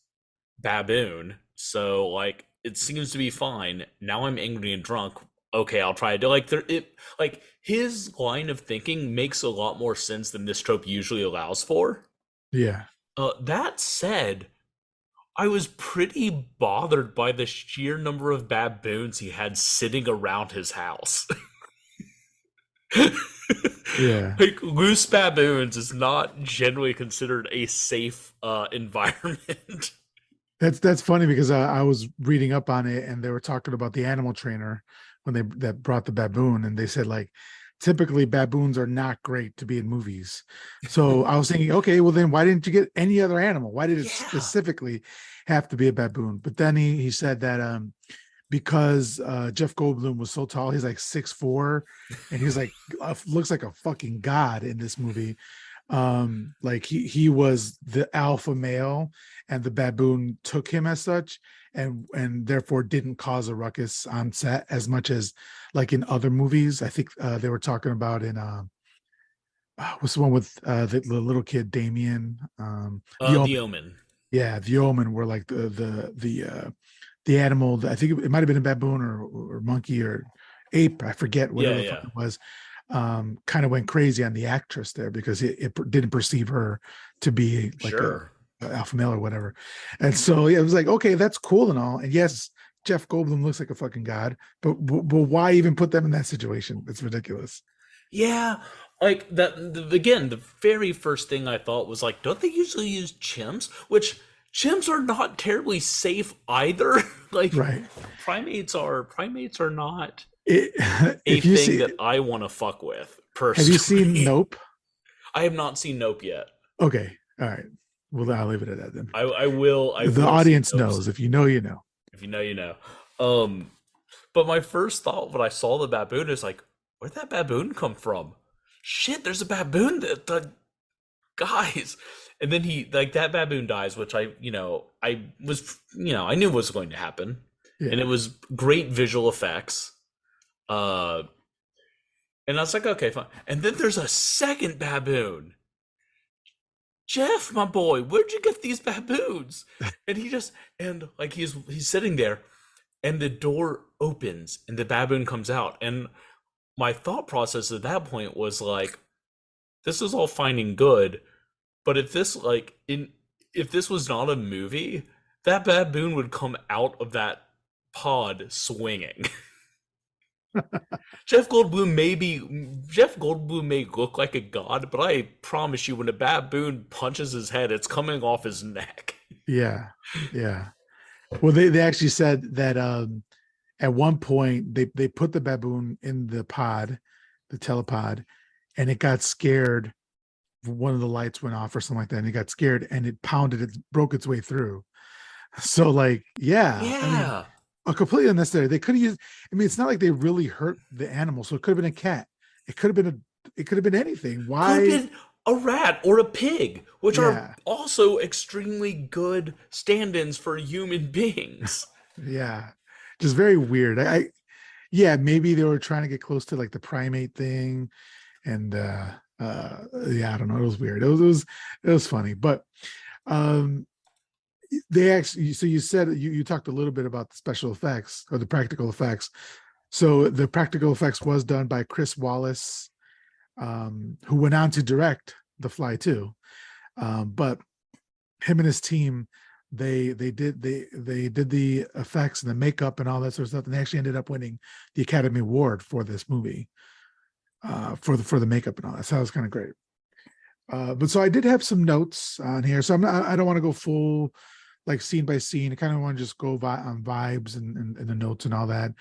baboon, so like it seems to be fine. Now I'm angry and drunk. Okay, I'll try to like his line of thinking makes a lot more sense than this trope usually allows for. yeah. That said, I was pretty bothered by the sheer number of baboons he had sitting around his house. Yeah. Like loose baboons is not generally considered a safe environment. That's funny because I was reading up on it and they were talking about the animal trainer when they that brought the baboon, and they said like typically baboons are not great to be in movies. So I was thinking, okay, well then why didn't you get any other animal? Why did it Yeah. specifically have to be a baboon? But then he said that because Jeff Goldblum was so tall, he's like 6'4", and he's like looks like a fucking god in this movie. Like he was the alpha male, and the baboon took him as such, and therefore didn't cause a ruckus on set as much as like in other movies. I think they were talking about in what's the one with the little kid Damien, the The Omen. Omen. Yeah, the Omen, where like the animal, I think it might have been a baboon or monkey or ape, I forget, Yeah, whatever the fuck yeah. it was, kind of went crazy on the actress there because it didn't perceive her to be like Sure. a alpha male or whatever. And so yeah, it was like, okay, that's cool and all. And yes, Jeff Goldblum looks like a fucking god, but why even put them in that situation? It's ridiculous. Yeah, like again, the very first thing I thought was like, don't they usually use chimps? Which chimps are not terribly safe either. Like Right. primates are not It, a if you thing see, that I want to fuck with have you seen personally. Nope? I have not seen Nope yet. Okay. All right. Well, I'll leave it at that then. I The will see audience Nope knows. soon. If you know, you know. If you know, you know. Um, but my first thought when I saw the baboon is like, where'd that baboon come from? Shit, there's a baboon that the guys. And then he like that baboon dies, which I knew was going to happen. And it Yeah. was great visual effects. Uh and I was like, okay, fine. And then there's a second baboon. Jeff, my boy, where'd you get these baboons? And he just and like he's sitting there and the door opens and the baboon comes out. And my thought process at that point was like, this is all fine and good, but if this was not a movie, that baboon would come out of that pod swinging. Jeff Goldblum may look like a god, but I promise you, when a baboon punches his head, it's coming off his neck. Yeah. Yeah. Well, they actually said that at one point they put the baboon in the pod, the telepod, and it got scared. One of the lights went off or something like that, and it got scared and it pounded it, broke its way through. So, like, yeah, I mean, Yeah, a completely unnecessary. They could have used. I mean, it's not like they really hurt the animal, so it could have been a cat. It could have been it could have been anything. could have Why? been a rat or a pig, which are Yeah, also extremely good stand-ins for human beings. yeah, just very weird. Yeah, maybe they were trying to get close to like the primate thing, and yeah, I don't know. It was weird. It was funny, but um they actually, so you said you talked a little bit about the special effects or the practical effects. So the practical effects was done by Chris Wallace, who went on to direct The Fly 2. But him and his team, they did the effects and the makeup and all that sort of stuff, and they actually ended up winning the Academy Award for this movie, for the makeup and all that. So that was kind of great. But so I did have some notes on here. So I don't want to go full like scene by scene. I kind of want to just go on vibes and the notes and all that.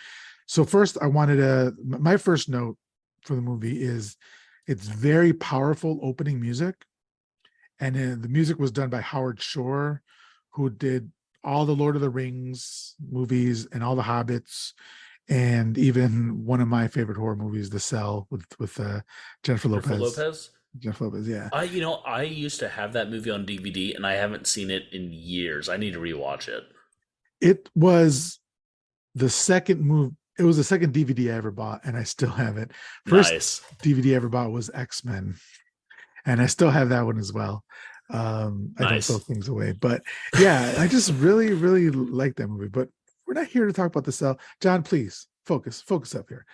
So first, my first note for the movie is it's very powerful opening music, and the music was done by Howard Shore, who did all the Lord of the Rings movies and all the Hobbits, and even one of my favorite horror movies, The Cell, with Jennifer Jennifer Lopez. Lopez. Jennifer Lopez, yeah. I used to have that movie on DVD, and I haven't seen it in years. I need to rewatch it. It was the second move. It was the second DVD I ever bought, and I still have it. First Nice. DVD I ever bought was X-Men, and I still have that one as well. I don't throw Nice. things away, but yeah, I just really, really like that movie. But we're not here to talk about The Cell. John, please focus up here.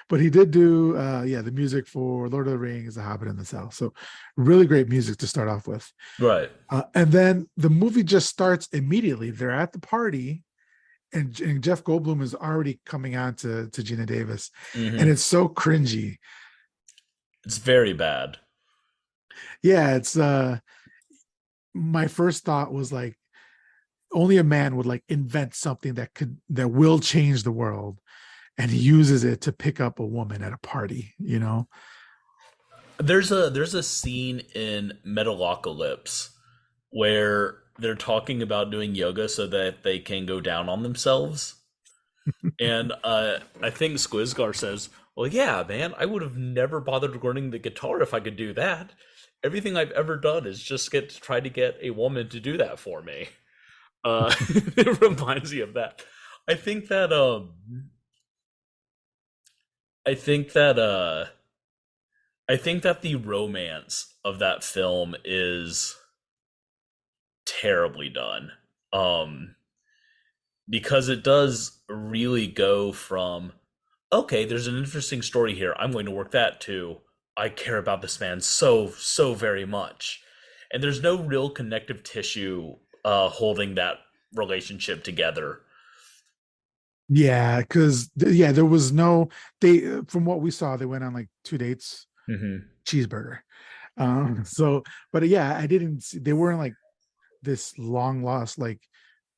But he did do the music for Lord of the Rings, The Hobbit, and The Cell. So really great music to start off with. Right. And then the movie just starts immediately. They're at the party, and Jeff Goldblum is already coming on to Gina Davis, and Hmm. it's so cringy. It's very bad. Yeah, it's my first thought was like only a man would like invent something that will change the world, and he uses it to pick up a woman at a party, you know? There's a scene in Metalocalypse where they're talking about doing yoga so that they can go down on themselves. And I think Squizgar says, "Well, yeah, man, I would have never bothered learning the guitar if I could do that. Everything I've ever done is just get to try to get a woman to do that for me." It reminds me of that. I think that I think that I think that the romance of that film is terribly done. Um because it does really go from, okay, there's an interesting story here. I'm going to work that too. I care about this man so very much. And there's no real connective tissue holding that relationship together. Yeah, because yeah, there was no they from what we saw, they went on like 2 dates, Hmm. cheeseburger. So but yeah, I didn't see they weren't like this long lost, like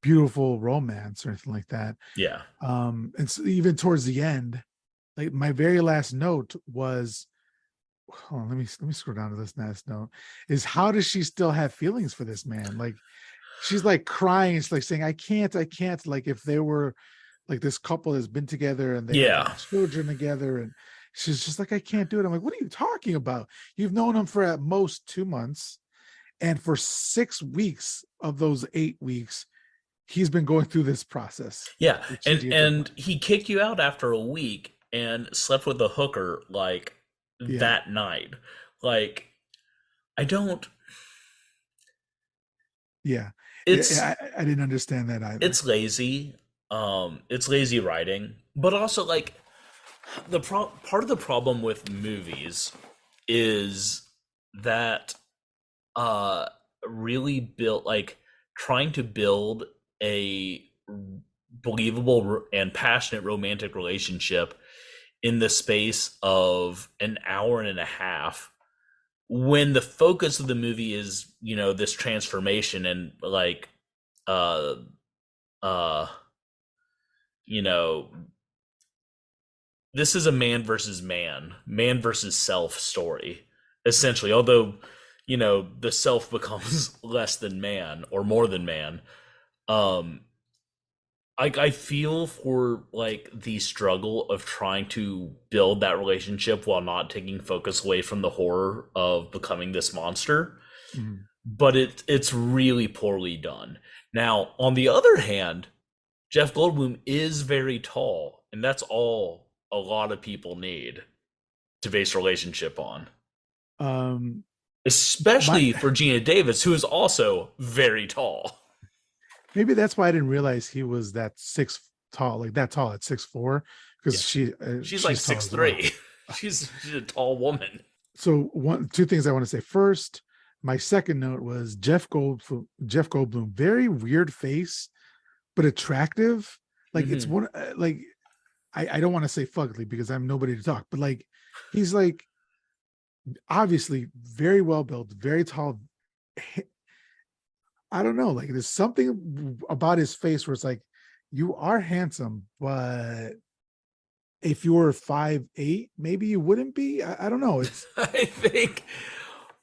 beautiful romance or anything like that. Yeah. And so even towards the end, like my very last note was, hold on, let me scroll down to this last note, is how does she still have feelings for this man? Like she's like crying, it's like saying, I can't, like if they were like this couple has been together and they have like Yeah. children together, and she's just like, I can't do it. I'm like, what are you talking about? You've known him for at most 2 months, and for 6 weeks of those 8 weeks, he's been going through this process, Yeah. like And changing into a and partner. he kicked you out after a week and slept with a hooker like Yeah, that night. Like I don't yeah, it's yeah. I didn't understand that either. it's lazy. It's lazy writing, but also like part of the problem with movies is that uh really built like trying to build a believable and passionate romantic relationship in the space of an hour and a half when the focus of the movie is, this transformation and like uh uh you know this is a man versus self story, essentially. Although, the self becomes less than man or more than man. Um, I feel for like the struggle of trying to build that relationship while not taking focus away from the horror of becoming this monster. Mhm. But it's really poorly done. Now, on the other hand, Jeff Goldblum is very tall, and that's all a lot of people need to base a relationship on. Um, my Especially for Gina Davis, who is also very tall. maybe that's why I didn't realize he was that six tall, like that tall at 6'4", Yeah. because She's like she's tall six as well. three. She's a tall woman. So two things I want to say. First, my second note was Jeff Goldblum, very weird face, but attractive. Like it's Hmm. one like I don't want to say fugly because I'm nobody to talk, but like he's like obviously very well built, very tall. I don't know, like there's something about his face where it's like you are handsome, but if you were 5'8", maybe you wouldn't be. I don't know. It's I think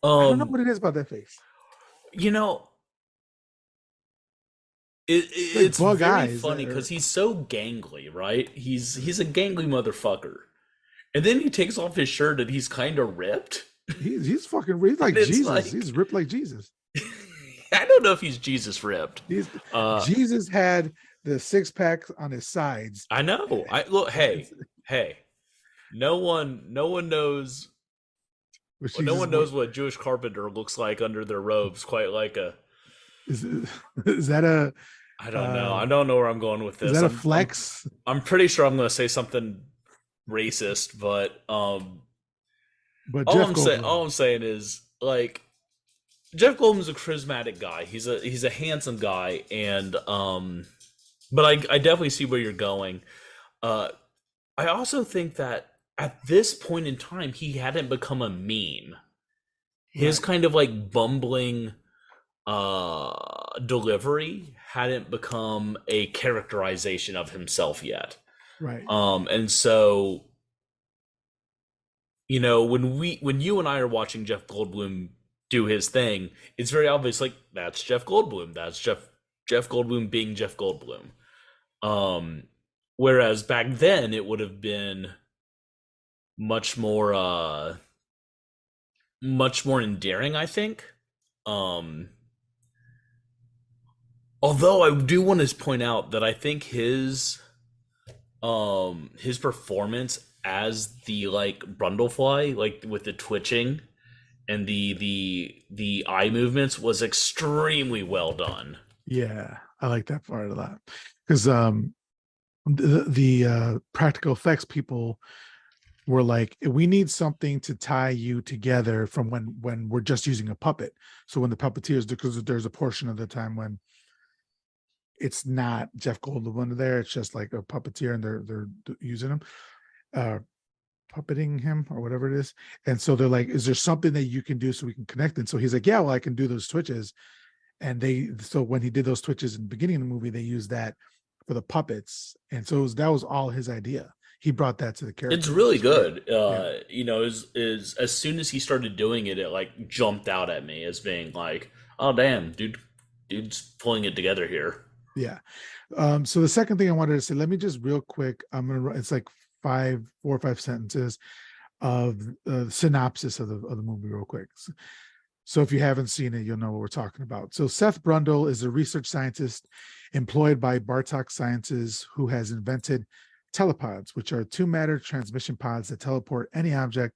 I don't know um what it is about that face. you know it, It's like it's bug very eyes funny because or he's so gangly, right? He's a gangly motherfucker. And then he takes off his shirt and he's kind of ripped. he's fucking he's And like it's Jesus. like He's ripped like Jesus. I don't know if he's Jesus ripped. He's Uh Jesus had the six pack on his sides. I know. I look, It's, hey. No one knows but no Jesus, one knows what a Jewish carpenter looks like under their robes, quite like a is, is that a I don't know. I uh, don't know where I'm going with is this. that a I'm flex? I'm pretty sure I'm going to say something racist, but But Jeff Goldblum, all I'm saying is like Jeff Goldblum's a charismatic guy. He's a handsome guy, and but I definitely see where you're going. Uh, I also think that at this point in time, he hadn't become a meme. His Right. kind of like bumbling delivery hadn't become a characterization of himself yet. Right. And so, you know, when you and I are watching Jeff Goldblum do his thing, it's very obvious like that's Jeff Goldblum. That's Jeff Goldblum being Jeff Goldblum. Um Whereas back then it would have been much more much more endearing, I think. Um Although I do want to point out that I think his performance as the like Brundlefly, like with the twitching and the eye movements, was extremely well done. Yeah, I like that part a lot because the practical effects people were like, we need something to tie you together from when we're just using a puppet. So when the puppeteers, because there's a portion of the time when it's not Jeff Goldblum there, it's just like a puppeteer and they're using him, uh, puppeting him or whatever it is. And so they're like, is there something that you can do so we can connect? And so he's like, yeah, well, I can do those twitches. And so when he did those twitches in the beginning of the movie, they used that for the puppets. And so that was all his idea. He brought that to the It's character, which really is great. good. Yeah. You know, is as soon as he started doing it, it like jumped out at me as being like, oh damn, dude's pulling it together here. Yeah. So the second thing I wanted to say, let me just real quick, it's like 4 or 5 sentences of synopsis of the movie real quick. So if you haven't seen it, you'll know what we're talking about. So Seth Brundle is a research scientist employed by Bartok Sciences who has invented telepods, which are two matter transmission pods that teleport any object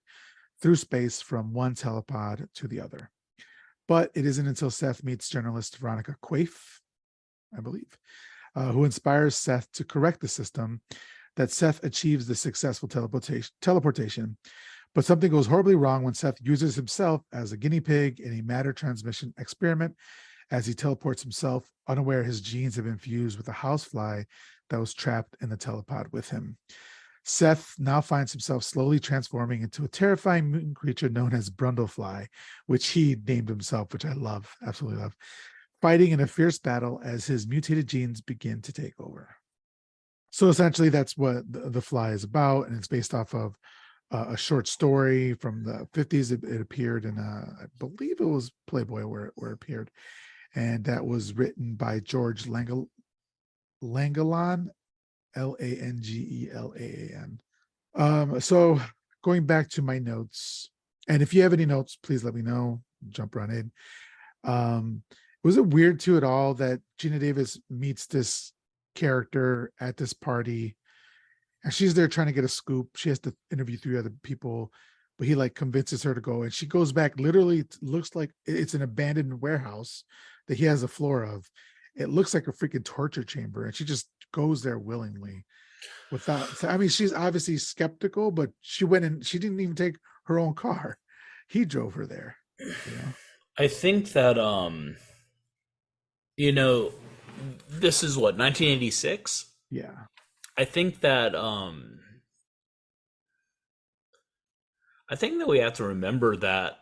through space from one telepod to the other. But it isn't until Seth meets journalist Veronica Quaife, I believe, who inspires Seth to correct the system, that Seth achieves the successful teleportation. But something goes horribly wrong when Seth uses himself as a guinea pig in a matter transmission experiment. As he teleports himself, unaware his genes have been fused with a housefly that was trapped in the telepod with him. Seth now finds himself slowly transforming into a terrifying mutant creature known as Brundlefly, which he named himself, which I love, absolutely love, fighting in a fierce battle as his mutated genes begin to take over. So essentially, that's what the Fly is about, and it's based off of a short story from the 50s. It appeared in, I believe it was Playboy where it appeared, and that was written by George Langelaan, Langelaan. So going back to my notes, and if you have any notes, please let me know. Jump right in. Was it weird too at all that Gina Davis meets this character at this party and she's there trying to get a scoop? She has to interview 3 other people, but he like convinces her to go, and she goes back. Literally, it looks like it's an abandoned warehouse that he has a floor of. It looks like a freaking torture chamber, and she just goes there willingly without. I mean, she's obviously skeptical, but she went and she didn't even take her own car. He drove her there, you know. I think that you know, this is what, 1986. Yeah. I think that we have to remember that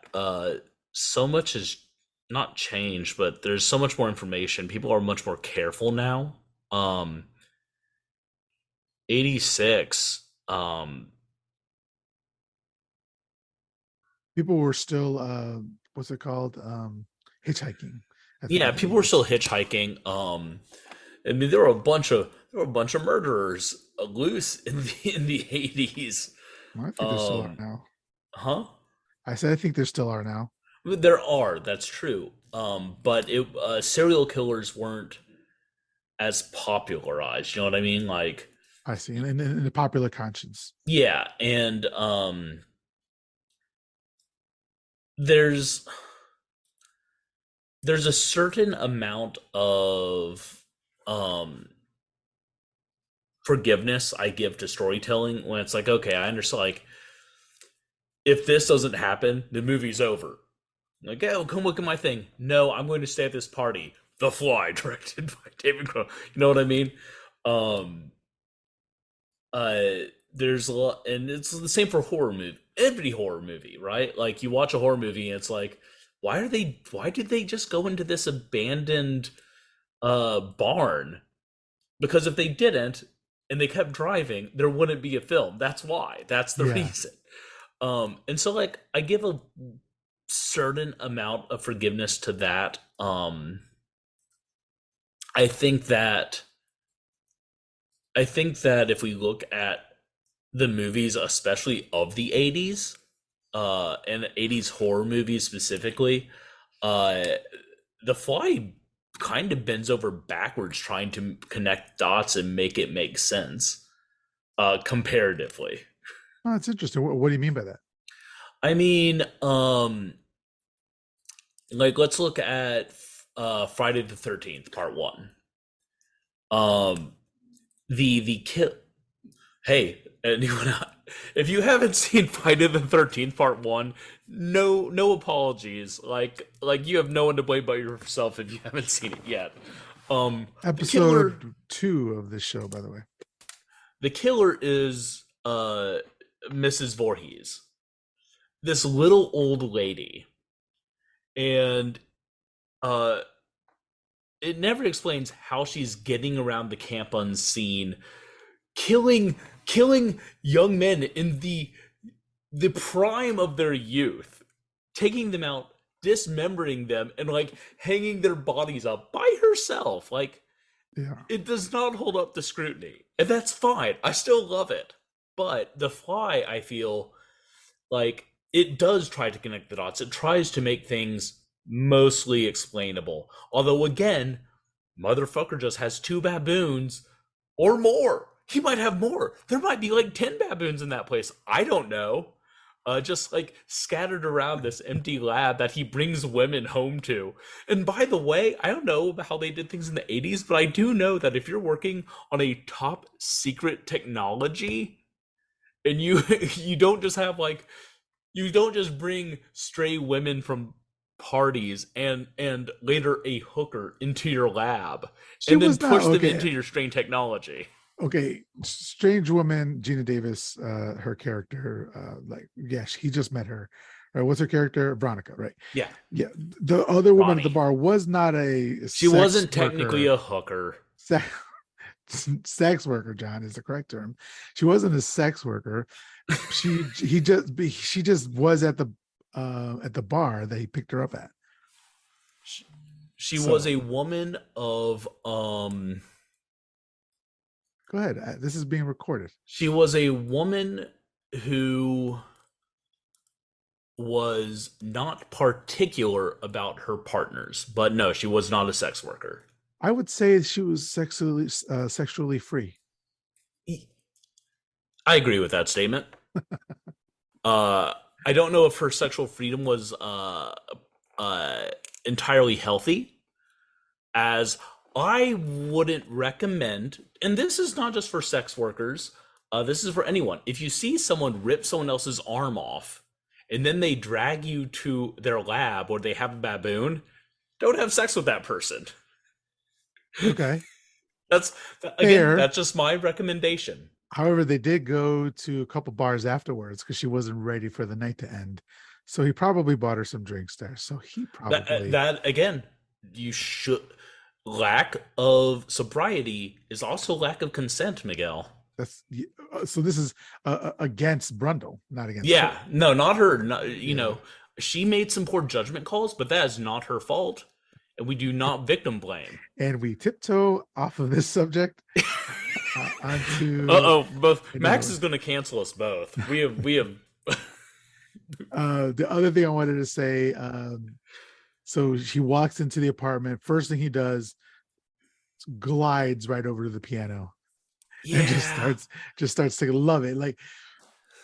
so much has not changed, but there's so much more information. People are much more careful now. 86, People were still what's it called? Hitchhiking, I think, yeah, in the people were 80s. still hitchhiking. I mean, there were a bunch of murderers loose in the 80s. Well, I think there still are Um, now. huh? I said I think there still are now. There are, that's true. But serial killers weren't as popularized. You know what I mean? Like, I see. In the popular conscience. yeah, and there's a certain amount of um forgiveness I give to storytelling when it's like, okay, I understand. Like, if this doesn't happen, the movie's over. Like, oh, come look at my thing. No, I'm going to stay at this party. The Fly, directed by David Crow. You know what I mean? Um, uh, there's a lot, and it's the same for horror movie. Every horror movie, right? Like you watch a horror movie, and it's like, why did they just go into this abandoned barn? Because if they didn't and they kept driving, there wouldn't be a film. That's why. That's the Yeah. reason. And so like I give a certain amount of forgiveness to that. I think that I think that if we look at the movies, especially of the 80s, and 80s horror movies specifically, uh, The Fly kind of bends over backwards trying to connect dots and make it make sense, comparatively. Oh, that's interesting. What do you mean by that? I mean, like let's look at Friday the 13th, part one. Um, the kill. Hey, anyone? If you haven't seen Friday the 13th Part One, no apologies. Like you have no one to blame but yourself if you haven't seen it yet. The killer, Episode 2 of this show, by the way. the killer is Mrs. Voorhees, this little old lady, and uh, it never explains how she's getting around the camp unseen, killing young men in the prime of their youth, taking them out, dismembering them, and like hanging their bodies up by herself. Like Yeah. it does not hold up to scrutiny, and that's fine. I still love it. But The Fly, I feel like it does try to connect the dots. It tries to make things mostly explainable. Although again, motherfucker just has two baboons or more. He might have more. There might be like 10 baboons in that place. I don't know. Just like scattered around this empty lab that he brings women home to. And by the way, I don't know how they did things in the 80s, but I do know that if you're working on a top secret technology and you you don't just have like you don't just bring stray women from parties and later a hooker into your lab She and then was not push them okay. into your strange technology. Okay, strange woman, Gina Davis, her character, he just met her. Right, what's her character? Veronica, right? Yeah. Yeah, the other woman at the Ronnie. bar was not a She wasn't technically a hooker. Sex worker. John is the correct term. She wasn't a sex worker. She just was at the bar that he picked her up at. She was a woman of Go ahead. This is being recorded. she was a woman who was not particular about her partners, but no, she was not a sex worker. I would say she was sexually free. I agree with that statement. I don't know if her sexual freedom was entirely healthy, as I wouldn't recommend, and this is not just for sex workers, this is for anyone. If you see someone rip someone else's arm off and then they drag you to their lab or they have a baboon, don't have sex with that person. Okay. That's again, that's just my recommendation. However, they did go to a couple bars afterwards because she wasn't ready for the night to end. So he probably bought her some drinks there. So he probably That again, you should lack of sobriety is also lack of consent, Miguel. that's so this is against Brundle, not against Yeah, her. no, not her. You know, she made some poor judgment calls, but that is not her fault, and we do not victim blame. And we tiptoe off of this subject onto. Both Max is going to cancel us both. We have. The other thing I wanted to say, so she walks into the apartment. First thing he does, glides right over to the piano and just starts singing. Love it. Like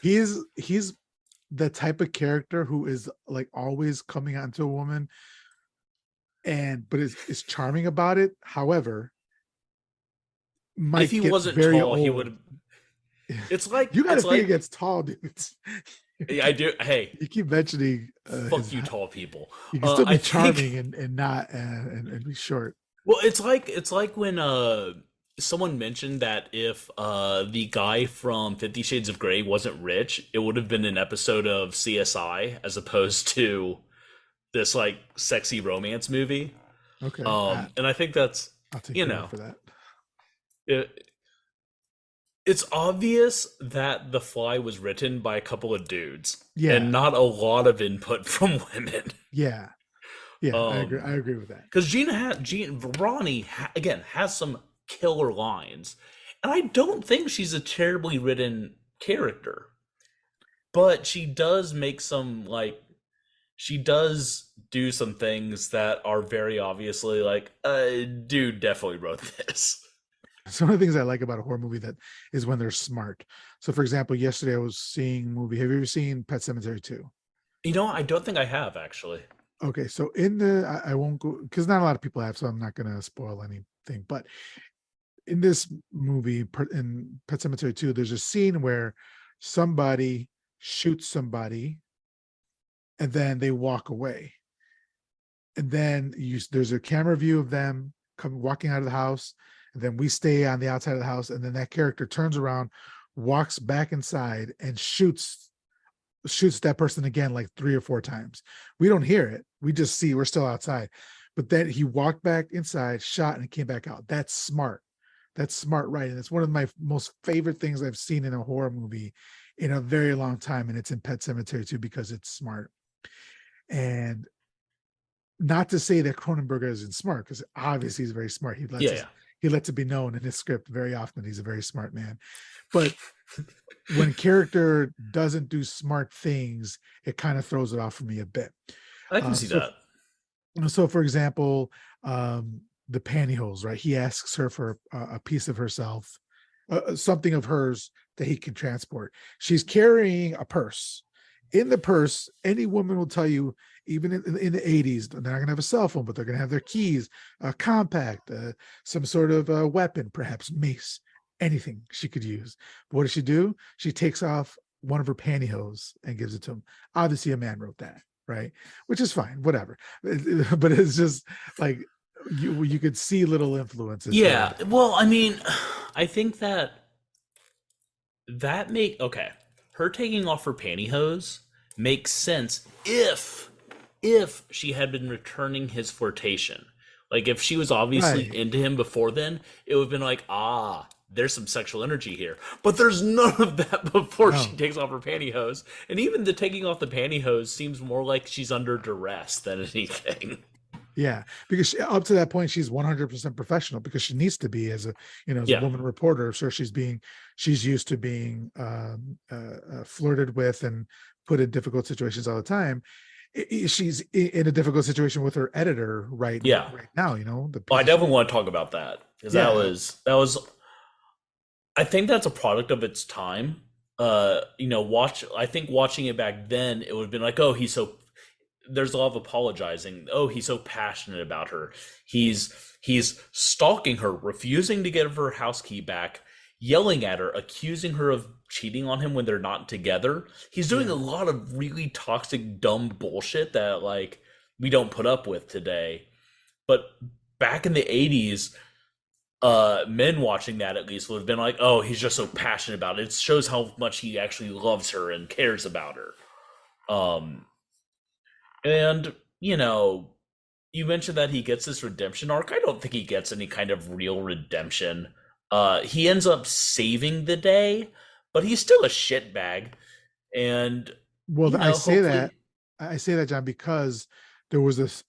he's the type of character who is like always coming on to a woman but is charming about it. However, if he wasn't very tall, old. he would. It's like You got to think like, against tall dudes. I do. Hey, you keep mentioning fuck you, tall people. You can still be I charming think, and not and be short. well, it's like when someone mentioned that if the guy from 50 Shades of Grey wasn't rich, it would have been an episode of CSI as opposed to this like sexy romance movie. Okay, And I think that's, I'll take you your word know, for that. it, it's obvious that The Fly was written by a couple of dudes and Yeah, not a lot of input from women. yeah, yeah. I agree. I Um, agree with that. because Ronnie again has some killer lines, and I don't think she's a terribly written character, but she does make some like she does do some things that are very obviously like, dude definitely wrote this. Some of the things I like about a horror movie that is when they're smart. So, for example, yesterday I was seeing a movie. Have you ever seen Pet Cemetery 2? You know, I don't think I have actually. Okay, so in the I won't go because not a lot of people have, so I'm not gonna spoil anything. But in this movie, in Pet Cemetery 2, there's a scene where somebody shoots somebody and then they walk away. And then there's a camera view of them come walking out of the house, and then we stay on the outside of the house, and then that character turns around, walks back inside, and shoots that person again like 3 or 4 times. We don't hear it. We just see we're still outside. But then he walked back inside, shot, and came back out. That's smart. That's smart writing. It's one of my most favorite things I've seen in a horror movie in a very long time. And it's in Pet Cemetery 2 because it's smart. And not to say that Cronenberg isn't smart, because obviously he's very smart. Yeah, He lets it be known in his script very often he's a very smart man. But when character doesn't do smart things, it kind of throws it off for me a bit. I can see So, that. so for example, the pantyhose, right? He asks her for a piece of herself, something of hers that he can transport. She's carrying a purse. In the purse, any woman will tell you, even in the 80s, they're not going to have a cell phone, but they're going to have their keys, a compact, some sort of weapon, perhaps mace, anything she could use. But what does she do? She takes off one of her pantyhose and gives it to him. Obviously, a man wrote that, right? Which is fine, whatever. But it's just like you could see little influences. Yeah, Here. well, I mean, I think that make okay. Her taking off her pantyhose makes sense if she had been returning his flirtation. Like if she was obviously Right. into him before then, it would have been like, there's some sexual energy here. But there's none of that before she No. takes off her pantyhose. And even the taking off the pantyhose seems more like she's under duress than anything. Yeah, because up to that point, she's 100% professional because she needs to be as a, as a Yeah. woman reporter. So she's used to being flirted with and put in difficult situations all the time. She's in a difficult situation with her editor right Yeah. now. The Well, piece I of shit. definitely want to talk about that because that Yeah, was I think that's a product of its time. I think watching it back then, it would have been like, oh, there's a lot of apologizing. Oh, he's so passionate about her. He's stalking her, refusing to give her house key back, yelling at her, accusing her of cheating on him when they're not together. He's doing yeah, a lot of really toxic, dumb bullshit that like we don't put up with today. But back in the 80s, men watching that at least would have been like, oh, he's just so passionate about it. It shows how much he actually loves her and cares about her. And you mentioned that he gets this redemption arc. I don't think he gets any kind of real redemption. He ends up saving the day, but he's still a shitbag. And well, hopefully, I say that, John, because there was this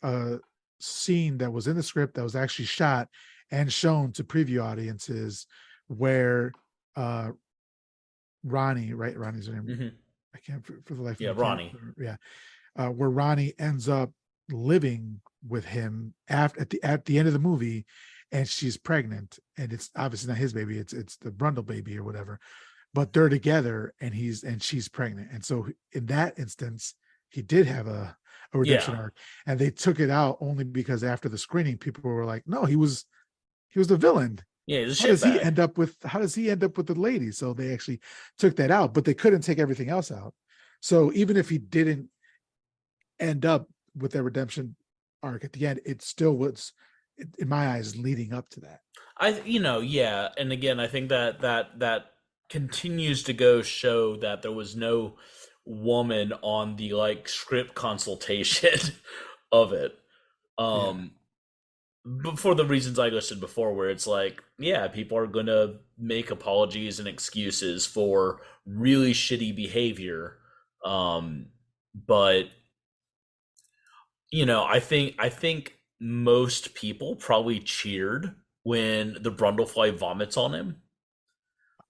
scene that was in the script that was actually shot and shown to preview audiences where Ronnie, right? Ronnie's her name. mhm. I can't for the life of me. Yeah, Ronnie. Yeah, where Ronnie ends up living with him at the end of the movie, and she's pregnant, and it's obviously not his baby; it's the Brundle baby or whatever. But they're together, and she's pregnant, and so in that instance, he did have a redemption Yeah, arc, and they took it out only because after the screening, people were like, "No, he was the villain. yeah, he's a How does he shitbag. end up with the lady?" So they actually took that out, but they couldn't take everything else out. So even if he didn't end up with that redemption arc at the end, it still was in my eyes, leading up to that. Yeah, and again, I think that continues to go show that there was no woman on the like script consultation of it. Yeah. Um, but for the reasons I listed before, where it's like, yeah, people are gonna make apologies and excuses for really shitty behavior. But I think most people probably cheered when the Brundlefly vomits on him.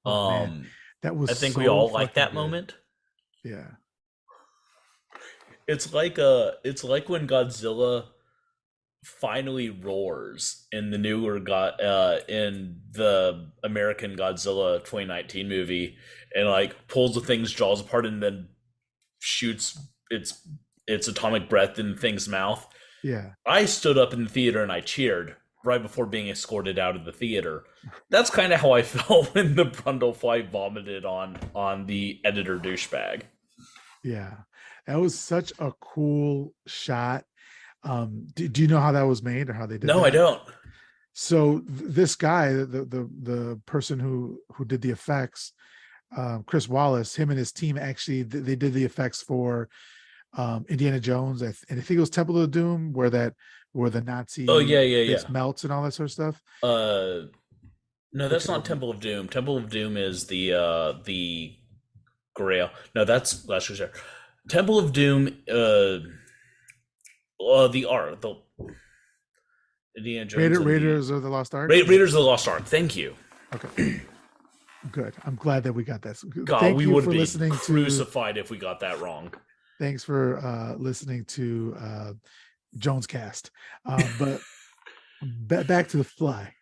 Oh man, Um, that was I think we so all like fucking that good. moment. Yeah. It's like when Godzilla finally roars in the newer got in the American Godzilla 2019 movie, and like pulls the thing's jaws apart and then shoots its atomic breath in the thing's mouth. Yeah. I stood up in the theater and I cheered right before being escorted out of the theater. That's kind of how I felt when the Brundlefly vomited on the editor douchebag. Yeah. That was such a cool shot. Do you know how that was made or how they did No, I that? don't. So this guy, the person who did the effects, Chris Wallace, him and his team actually they did the effects for Indiana Jones, and I think it was Temple of Doom, where the Oh Nazi yeah, yeah, base yeah. melts and all that sort of stuff. No, Look that's it not up. Temple of Doom. Temple of Doom is the Grail. No, that's for sure. Temple of Doom. The art. The Indiana Jones and the Raiders of the Lost Ark. Raiders of the Lost Ark. Thank you. Okay, good. I'm glad that we got that. God, Thank we you would for be listening to. crucified if we got that wrong. Thanks for listening to Jones Cast. But back to the Fly.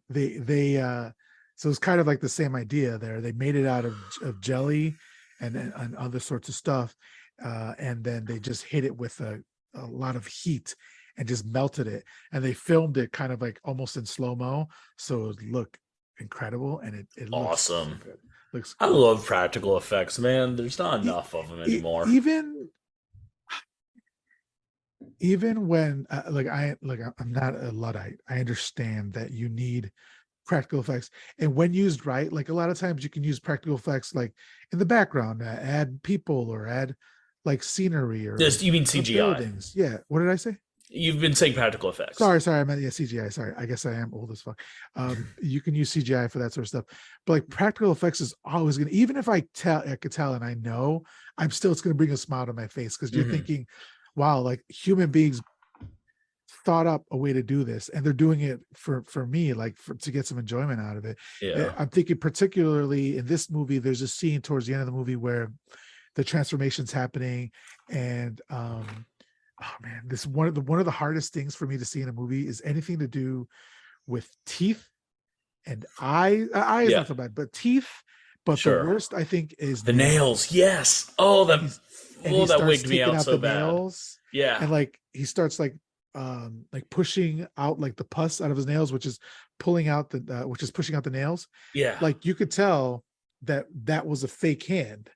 They so it's kind of like the same idea there. They made it out of jelly and other sorts of stuff, and then they just hit it with a lot of heat and just melted it. And they filmed it kind of like almost in slow-mo, so it looked incredible, and it looks so Awesome. good. Looks I good. love practical effects, man. There's not E- enough of them anymore. even when I'm not a luddite. I understand that you need practical effects, and when used right, like a lot of times you can use practical effects like in the background, add people or add like scenery Just you mean or CGI? buildings. Yeah, what did I say? You've been saying practical effects. Sorry, I meant, yeah, CGI. Sorry, I guess I am old as fuck. You can use CGI for that sort of stuff, but like practical effects is always gonna, even if I could tell and I know, it's gonna bring a smile to my face, because you're Mhm. thinking, wow, like human beings thought up a way to do this, and they're doing it for me, like to get some enjoyment out of it. Yeah. I'm thinking particularly in this movie, there's a scene towards the end of the movie where the transformation's happening, and oh man, this one of the hardest things for me to see in a movie is anything to do with teeth and eye is Yeah. not so bad, but teeth. But the Sure. worst, I think, is The nails. nails. Yes. Oh, And that. he Oh, that starts wigged me taking out out so the bad. nails, Yeah. and like he starts like pushing out like the pus out of his nails, which is pulling out which is pushing out the nails. Yeah. Like you could tell that was a fake hand.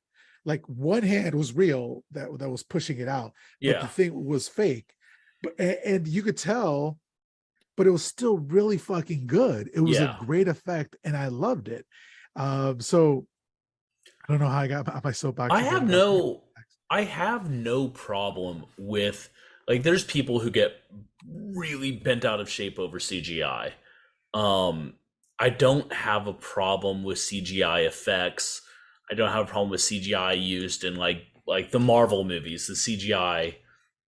Like one hand was real that was pushing it out, but the Yeah. thing was fake. But and you could tell, but it was still really fucking good. It was a Yeah. great effect, and I loved it. So I don't know how I got on my soapbox I again have about no. I have no problem with like. There's people who get really bent out of shape over CGI. Um, I don't have a problem with CGI effects. I don't have a problem with CGI used in like the Marvel movies. The CGI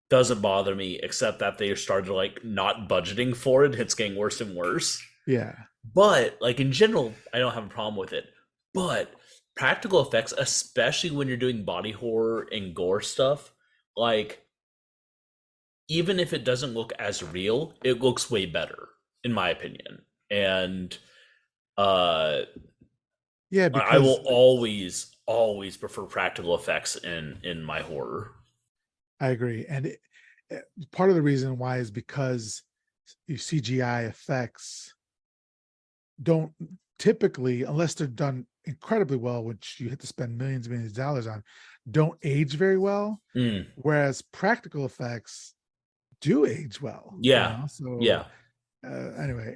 doesn't bother me, except that they started like not budgeting for it. It's getting worse and worse. Yeah. But like in general, I don't have a problem with it. But practical effects, especially when you're doing body horror and gore stuff, like even if it doesn't look as real, it looks way better, in my opinion. And uh Yeah, I because will always prefer practical effects in my horror. I agree. And part of the reason why is because CGI effects don't typically, unless they're done incredibly well, which you have to spend millions and millions of dollars on, don't age very well. Mm, Whereas practical effects do age well. Yeah. So Yeah. anyway,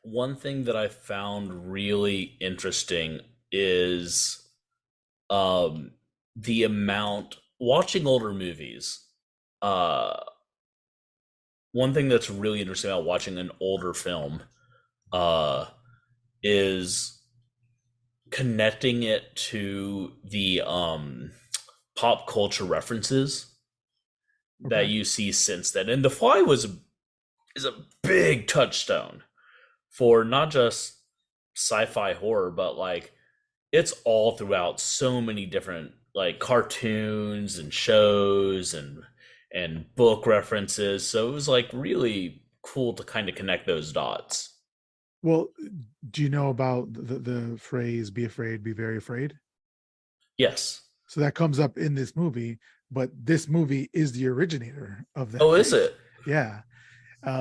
One thing that I found really interesting is um the amount watching older movies. Uh One thing that's really interesting about watching an older film uh is connecting it to the pop culture references that okay. you see since then. And The Fly is a big touchstone for not just sci-fi horror, but like it's all throughout so many different like cartoons and shows and book references. So it was like really cool to kind of connect those dots. Well, do you know about the phrase "be afraid, be very afraid"? Yes. So that comes up in this movie, but this movie is the originator of that Oh, is phrase. it? Yeah.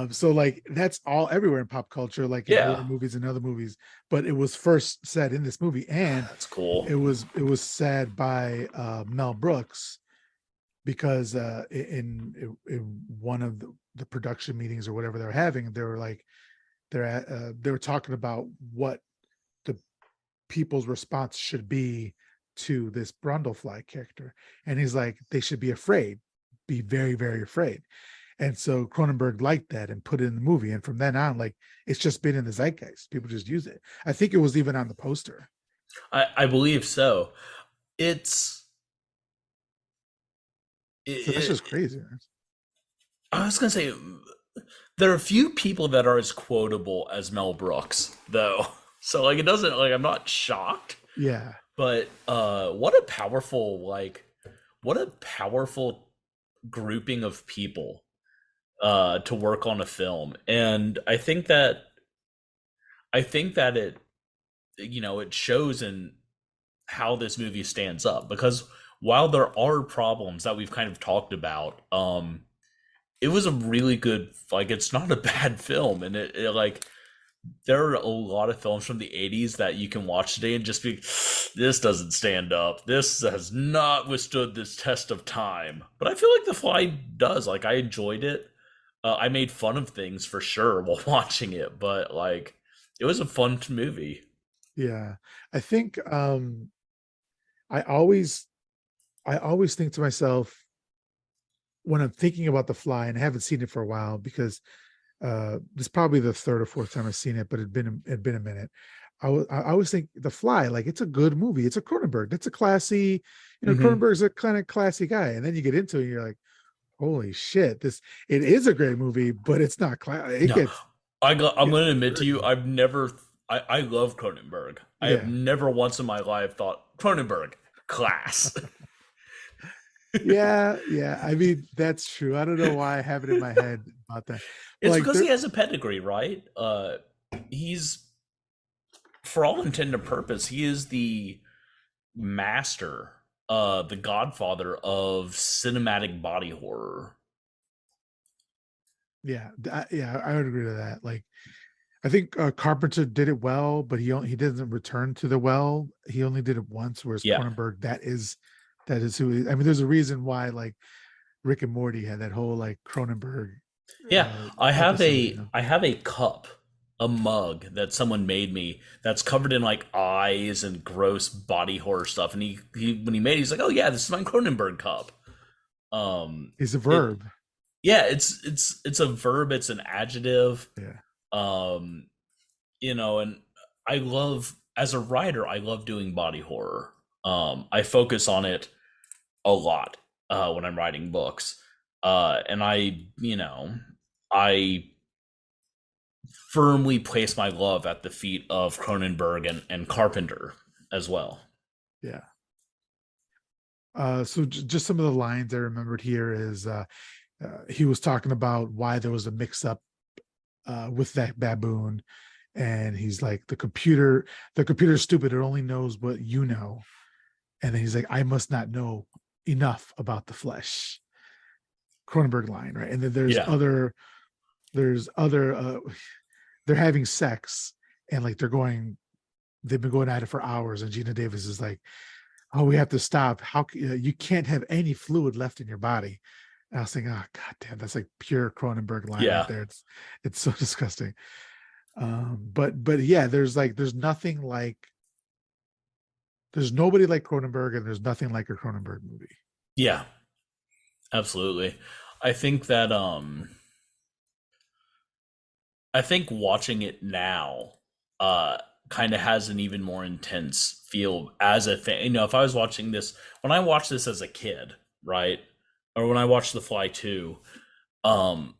So like that's all everywhere in pop culture, like in horror Yeah. movies and other movies, but it was first said in this movie, and That's cool. it was said by Mel Brooks because in one of the production meetings or whatever they were having, they were like they were talking about what the people's response should be to this Brundlefly character, and he's like they should be afraid, be very very afraid. And so Cronenberg liked that and put it in the movie. And from then on, like it's just been in the zeitgeist. People just use it. I think it was even on the poster. I believe so. It's So that's just it, crazy. I was gonna say there are a few people that are as quotable as Mel Brooks, though. So like it doesn't like I'm not shocked, Yeah. but what a powerful grouping of people to work on a film. And I think that it it shows in how this movie stands up because while there are problems that we've kind of talked about, it was a really good like it's not a bad film and it like there are a lot of films from the 80s that you can watch today and just be this doesn't stand up, this has not withstood this test of time, but I feel like The Fly does. Like I enjoyed it. I made fun of things for sure while watching it, but like it was a fun movie. Yeah. I think I always I always think to myself when I'm thinking about The Fly, and I haven't seen it for a while because this is probably the third or fourth time I've seen it, but it'd been a minute. I always think The Fly, like it's a good movie. It's a Cronenberg. That's a classy, Hmm. Cronenberg's a kind of classy guy. And then you get into it, and you're like, holy shit, it is a great movie, but it's not class. It No, gets I'm gets going to admit to you, dirty. I love Cronenberg. I have Yeah. never once in my life thought Cronenberg class. Yeah, yeah. I mean, that's true. I don't know why I have it in my head about that. But It's like because there, he has a pedigree, right? He's for all intent and purpose, he is the master, the godfather of cinematic body horror. yeah, yeah, I would agree to that. Like I think Carpenter did it well, but he doesn't return to the well. He only did it once, whereas Yeah. Cronenberg, that is who I mean, there's a reason why like Rick and Morty had that whole like Cronenberg Yeah, episode, I have a cup, a mug that someone made me that's covered in like eyes and gross body horror stuff. And he when he made it, he's like, "Oh yeah, this is my Cronenberg cup." Is a It verb. yeah, it's a verb, it's an adjective. Yeah. Um, and I love as a writer, I love doing body horror. I focus on it a lot when I'm writing books. And I firmly place my love at the feet of Cronenberg and Carpenter as well. Yeah. So just some of the lines I remembered here is he was talking about why there was a mix up with that baboon, and he's like the computer's stupid, it only knows what you know. And then he's like, I must not know enough about the flesh. Cronenberg line, right? And then Yeah. there's other they're having sex, and like they've been going at it for hours, and Gina Davis is like, oh, we have to stop. You can't have any fluid left in your body. I was thinking, oh god damn, that's like pure Cronenberg line Yeah. right there. It's so disgusting. But yeah, there's nobody like Cronenberg, and there's nothing like a Cronenberg movie. Yeah, absolutely. I think that I think watching it now uh kind of has an even more intense feel as a fan. You know, if I was watching this when I watched this as a kid, right? Or when I watched The Fly 2, um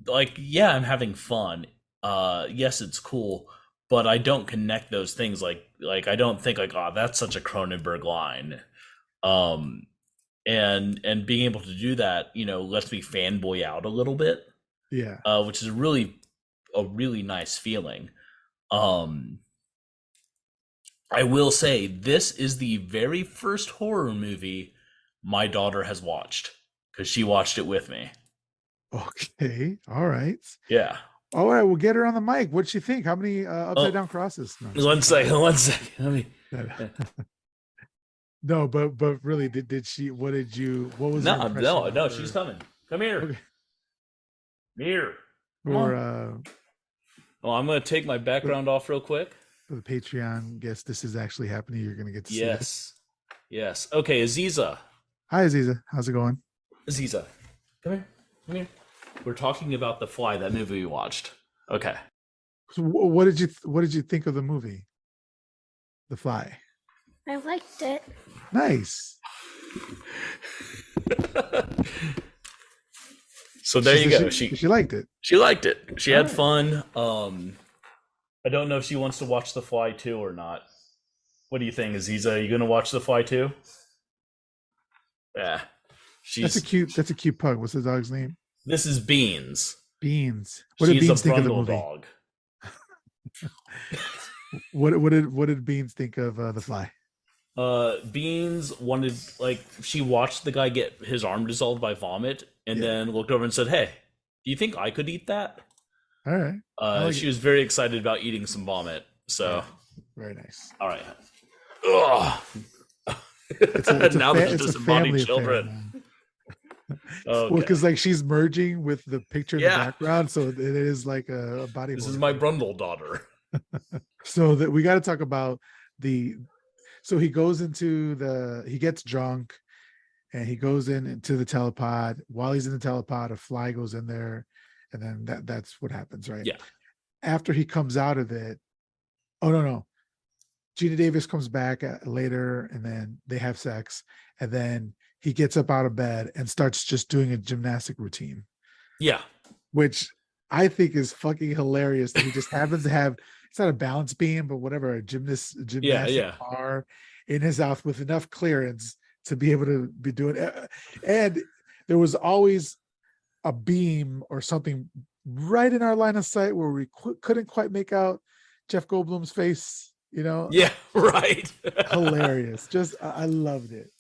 like yeah, I'm having fun. Yes, it's cool, but I don't connect those things like I don't think like, oh, that's such a Cronenberg line. Um and being able to do that, you know, lets me fanboy out a little bit, Yeah. which is a really nice feeling. Um, I will say this is the very first horror movie my daughter has watched because she watched it with me. Okay. All right. Yeah. All right. We'll get her on the mic. What'd she think? How many upside Oh, down crosses? No, one second. One second. Let me. no, but really, did she? What was her No, impression no, of no. her? She's coming. Come here. Okay. Come here. Come Or on. Oh, I'm gonna take my background off real quick. for the Patreon guest, this is actually happening. You're gonna get to see it. Yes. Yes. Okay, Aziza. Hi, Aziza. How's it going? Aziza, come here. Come here. We're talking about The Fly, that movie we watched. Okay. So what did you think of the movie, The Fly? I liked it. Nice. So there you go. She liked it. She liked it. She All had right. fun. I don't know if she wants to watch The Fly 2 or not. What do you think, Aziza? Are you gonna watch The Fly 2? Yeah. That's a cute pug. What's the dog's name? This is Beans. Beans. What did She's Beans a think of the Brundle movie? dog. What did Beans think of The Fly? Beans wanted, like, she watched the guy get his arm dissolved by vomit and then looked over and said, "Hey, do you think I could eat that?" All right. She was very excited about eating some vomit. So, very nice. all right. Ugh. Now there's disembodied children. Okay. Well, because like she's merging with the picture in the background, so it is like a body. This is my Brundle daughter. So that we got to talk about so he gets drunk and he goes into the telepod. While he's in the telepod, a fly goes in there, and then that's what happens, right? Yeah. After he comes out of it, oh no. Gina Davis comes back later, and then they have sex, and then he gets up out of bed and starts just doing a gymnastic routine. Yeah. Which I think is fucking hilarious. That he just happens to have, it's not a balance beam, but whatever, a gymnastic bar in his house with enough clearance to be able to be doing it. And there was always a beam or something right in our line of sight where we couldn't quite make out Jeff Goldblum's face. You know? Yeah, right. Hilarious. Just I loved it.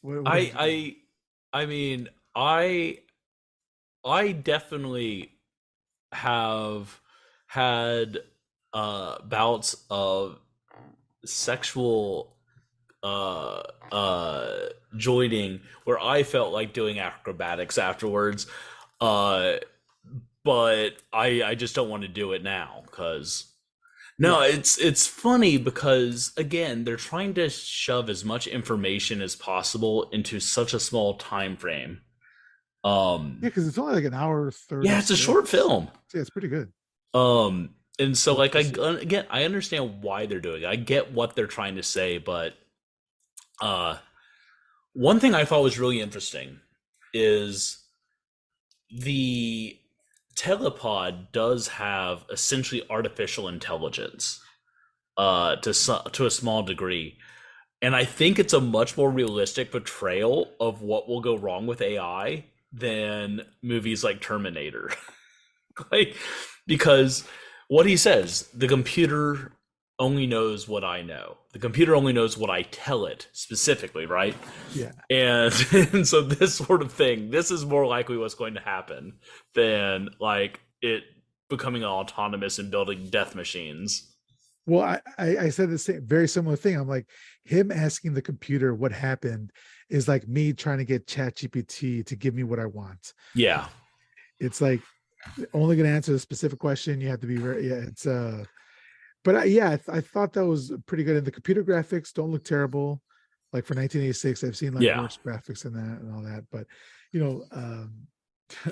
I mean, I definitely have had bouts of sexual joining where I felt like doing acrobatics afterwards. But I just don't want to do it now because no, it's funny because again, they're trying to shove as much information as possible into such a small time frame. Because it's only like an hour 30. Yeah, it's a short film. Yeah, it's pretty good. And so like I understand why they're doing it. I get what they're trying to say, but one thing I thought was really interesting is the telepod does have essentially artificial intelligence to a small degree, and I think it's a much more realistic portrayal of what will go wrong with AI than movies like Terminator. Like, because what he says, the computer only knows what I know. The computer only knows what I tell it specifically, right? Yeah. And so this sort of thing, this is more likely what's going to happen than like it becoming autonomous and building death machines. Well, I said the same, very similar thing. I'm like, him asking the computer what happened is like me trying to get ChatGPT to give me what I want. Yeah. It's like only going to answer a specific question. You have to be very, yeah, it's, but yeah, I thought that was pretty good. And the computer graphics don't look terrible. Like for 1986, I've seen like Yeah. worse graphics in that and all that. But, you know, just to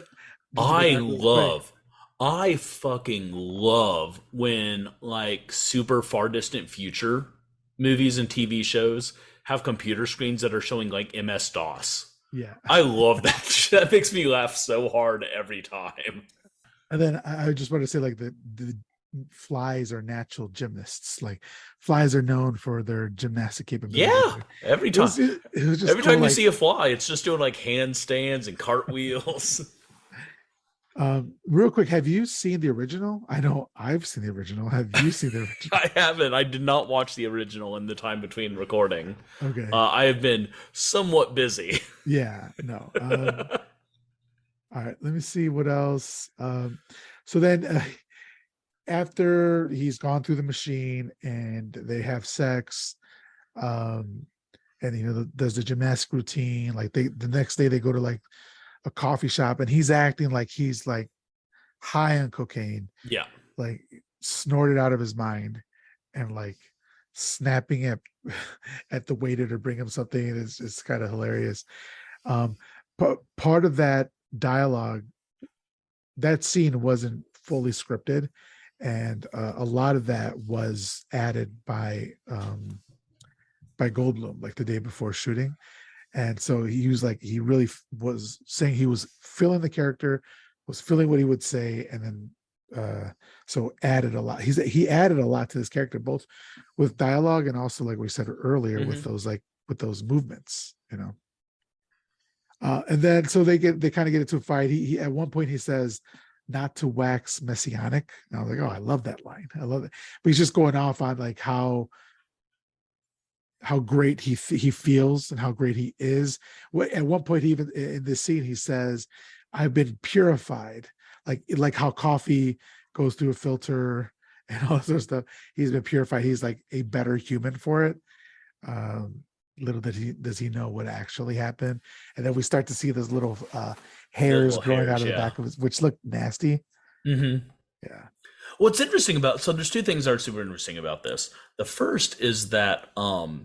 go I back really quick. love, I fucking love when like super far distant future movies and TV shows have computer screens that are showing like MS DOS. Yeah. I love that. That makes me laugh so hard every time. And then I just want to say, like the flies are natural gymnasts. Like flies are known for their gymnastic capabilities. Yeah, every It was time. it, it was just Every cool. time you Like see a fly, it's just doing like handstands and cartwheels. real quick, have you seen the original? I know I've seen the original. Have you seen the original? I haven't. I did not watch the original in the time between recording. Okay. I have been somewhat busy. Yeah. No. All right. Let me see what else. So then after he's gone through the machine and they have sex, um, and does the gymnastic routine. Like the next day they go to like a coffee shop and he's acting like he's like high on cocaine, Yeah. like snorted out of his mind, and like snapping at the waiter to bring him something. And it's kind of hilarious. But part of that dialogue, that scene wasn't fully scripted, and a lot of that was added by Goldblum, like the day before shooting. And so he was like, he really was saying he was feeling the character, was feeling what he would say, and then so added a lot. He added a lot to this character, both with dialogue and also, like we said earlier, with those movements, you know. And then so they kind of get into a fight. He at one point he says, "Not to wax messianic." And I was like, "Oh, I love that line. I love it." But he's just going off on like how great he feels and how great he is. At one point, even in this scene, he says, "I've been purified," like how coffee goes through a filter and all this sort of stuff. He's been purified. He's like a better human for it. Little does he know what actually happened. And then we start to see those little hairs Little growing out hairs, of the yeah. back of his, which look nasty. Mm-hmm. Yeah. What's interesting about, so there's two things that are super interesting about this. The first is that the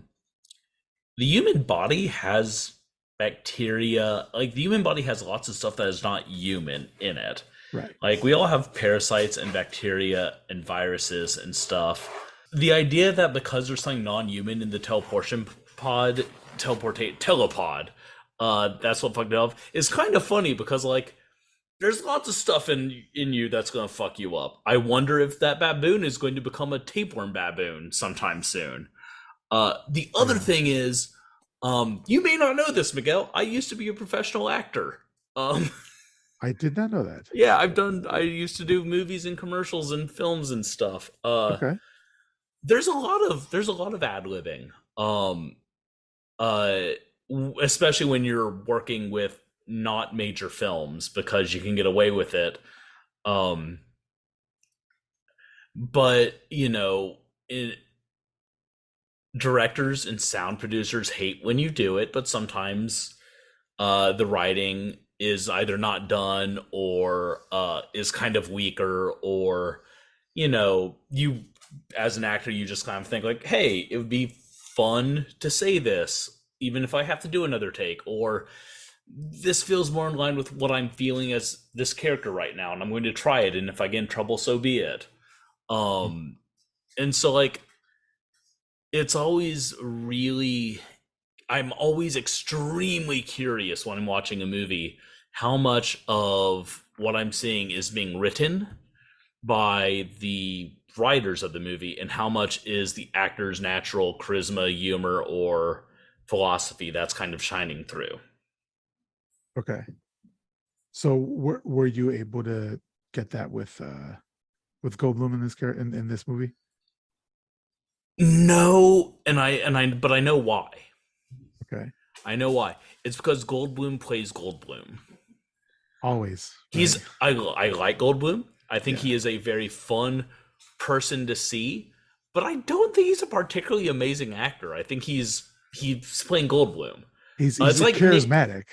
human body has bacteria. Like the human body has lots of stuff that is not human in it. Right. Like we all have parasites and bacteria and viruses and stuff. The idea that because there's something non-human in the telepod, that's what fucked it up, is kind of funny because like there's lots of stuff in you that's gonna fuck you up. I wonder if that baboon is going to become a tapeworm baboon sometime soon. The other thing is, you may not know this, Miguel. I used to be a professional actor. I did not know that. Yeah, I used to do movies and commercials and films and stuff. Okay. There's a lot of ad libbing. Uh, Especially when you're working with not major films because you can get away with it. But you know, directors and sound producers hate when you do it, but sometimes the writing is either not done or is kind of weaker, or you know, you as an actor you just kind of think like, hey, it would be fun to say this even if I have to do another take, or this feels more in line with what I'm feeling as this character right now, and I'm going to try it, and if I get in trouble, so be it. And so like it's always really, I'm always extremely curious when I'm watching a movie how much of what I'm seeing is being written by the writers of the movie and how much is the actor's natural charisma, humor, or philosophy that's kind of shining through. Okay. So were you able to get that with Goldblum in in this movie? No, but I know why. Okay. I know why. It's because Goldblum plays Goldblum. Always. He's Right. I like Goldblum. I think Yeah. he is a very fun person to see. but I don't think he's a particularly amazing actor. I think he's playing Goldblum. He's It's like Nick. charismatic.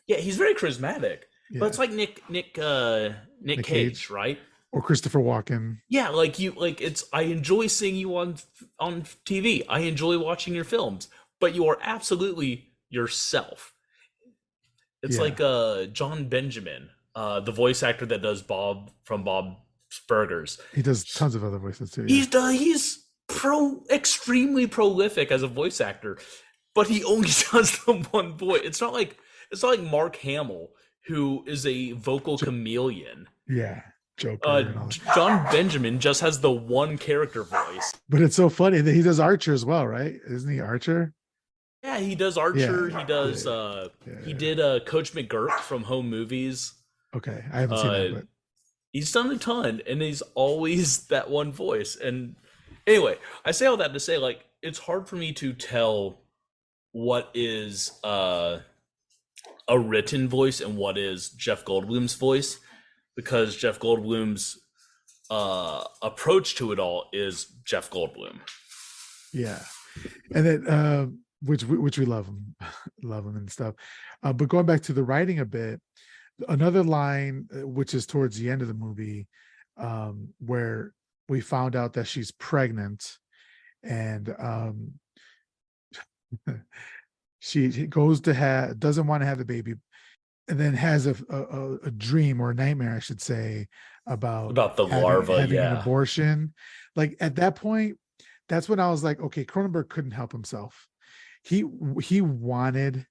Yeah, he's very charismatic, but Yeah, it's like Nick Nick Cage, Cage right? or Christopher Walken. Yeah, like it's I enjoy seeing you on TV. I enjoy watching your films, but you are absolutely yourself. It's Yeah, like John Benjamin, the voice actor that does Bob from Bob's Burgers. he does tons of other voices too. Yeah, He's extremely prolific as a voice actor, but he only does the one voice. It's not like Mark Hamill, who is a vocal Jo- chameleon. yeah, Joker and all that. John Benjamin just has the one character voice. But it's so funny that he does Archer as well, right? Isn't he Archer? Yeah, he does Yeah, Archer. He does. He did Coach McGurk from Home Movies. Okay, I haven't seen that, but He's done a ton, and he's always that one voice. And anyway, I say all that to say, like, it's hard for me to tell what is a written voice and what is Jeff Goldblum's voice, because Jeff Goldblum's approach to it all is Jeff Goldblum. yeah, and then which we love him, love him and stuff. But going back to the writing a bit, another line which is towards the end of the movie, where we found out that she's pregnant, and she goes to doesn't want to have the baby, and then has a dream or a nightmare, I should say, about the larva, having an yeah. abortion. Like at that point, that's when I was like, okay, Cronenberg couldn't help himself. He wanted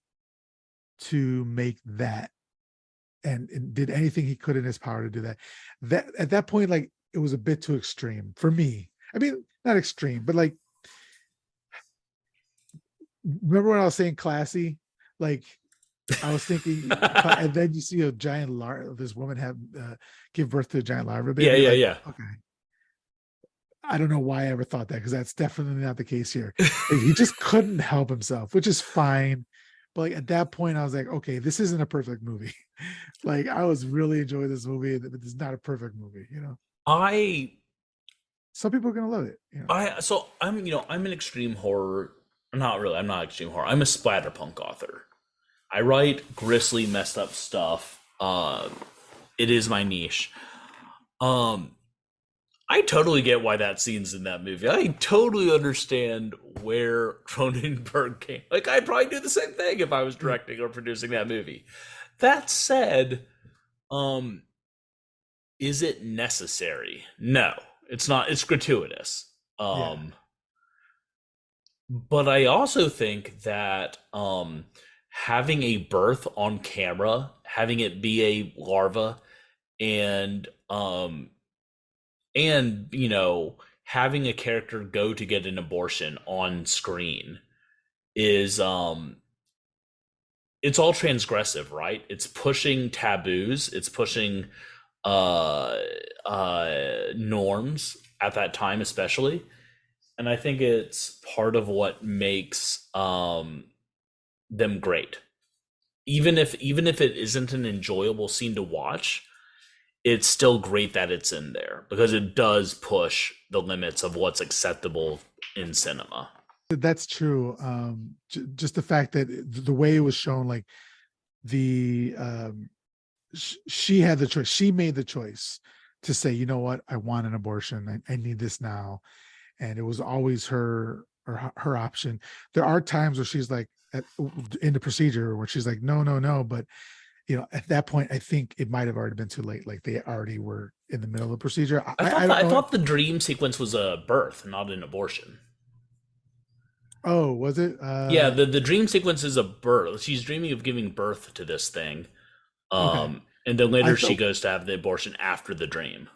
to make that, and did anything he could in his power to do that. That at that point, like it was a bit too extreme for me. I mean, not extreme, but like, remember when I was saying classy? Like I was thinking, and then you see a giant larva. This woman give birth to a giant larva baby. Yeah. Okay. I don't know why I ever thought that, because that's definitely not the case here. Like, he just couldn't help himself, which is fine. But like at that point, I was like, okay, this isn't a perfect movie. Like I was really enjoying this movie, but it's not a perfect movie. Some people are gonna love it. I'm an extreme horror. Not really. I'm not extreme horror. I'm a splatterpunk author. I write grisly, messed up stuff. It is my niche. I totally get why that scene's in that movie. I totally understand where Cronenberg came. Like, I'd probably do the same thing if I was directing or producing that movie. That said, is it necessary? No, it's not. It's gratuitous. But I also think that having a birth on camera, having it be a larva, and having a character go to get an abortion on screen is it's all transgressive, right? It's pushing taboos, it's pushing norms at that time, especially. And I think it's part of what makes them great. Even if it isn't an enjoyable scene to watch, it's still great that it's in there, because it does push the limits of what's acceptable in cinema. That's true. Just the fact that the way it was shown, like she had the choice. She made the choice to say, you know what, I want an abortion. I need this now. And it was always her option. There are times where she's like in the procedure where she's like, no. But at that point, I think it might have already been too late. Like they already were in the middle of the procedure. I thought the dream sequence was a birth, not an abortion. Oh, was it? Yeah, the dream sequence is a birth. She's dreaming of giving birth to this thing. Okay. And then later she goes to have the abortion after the dream.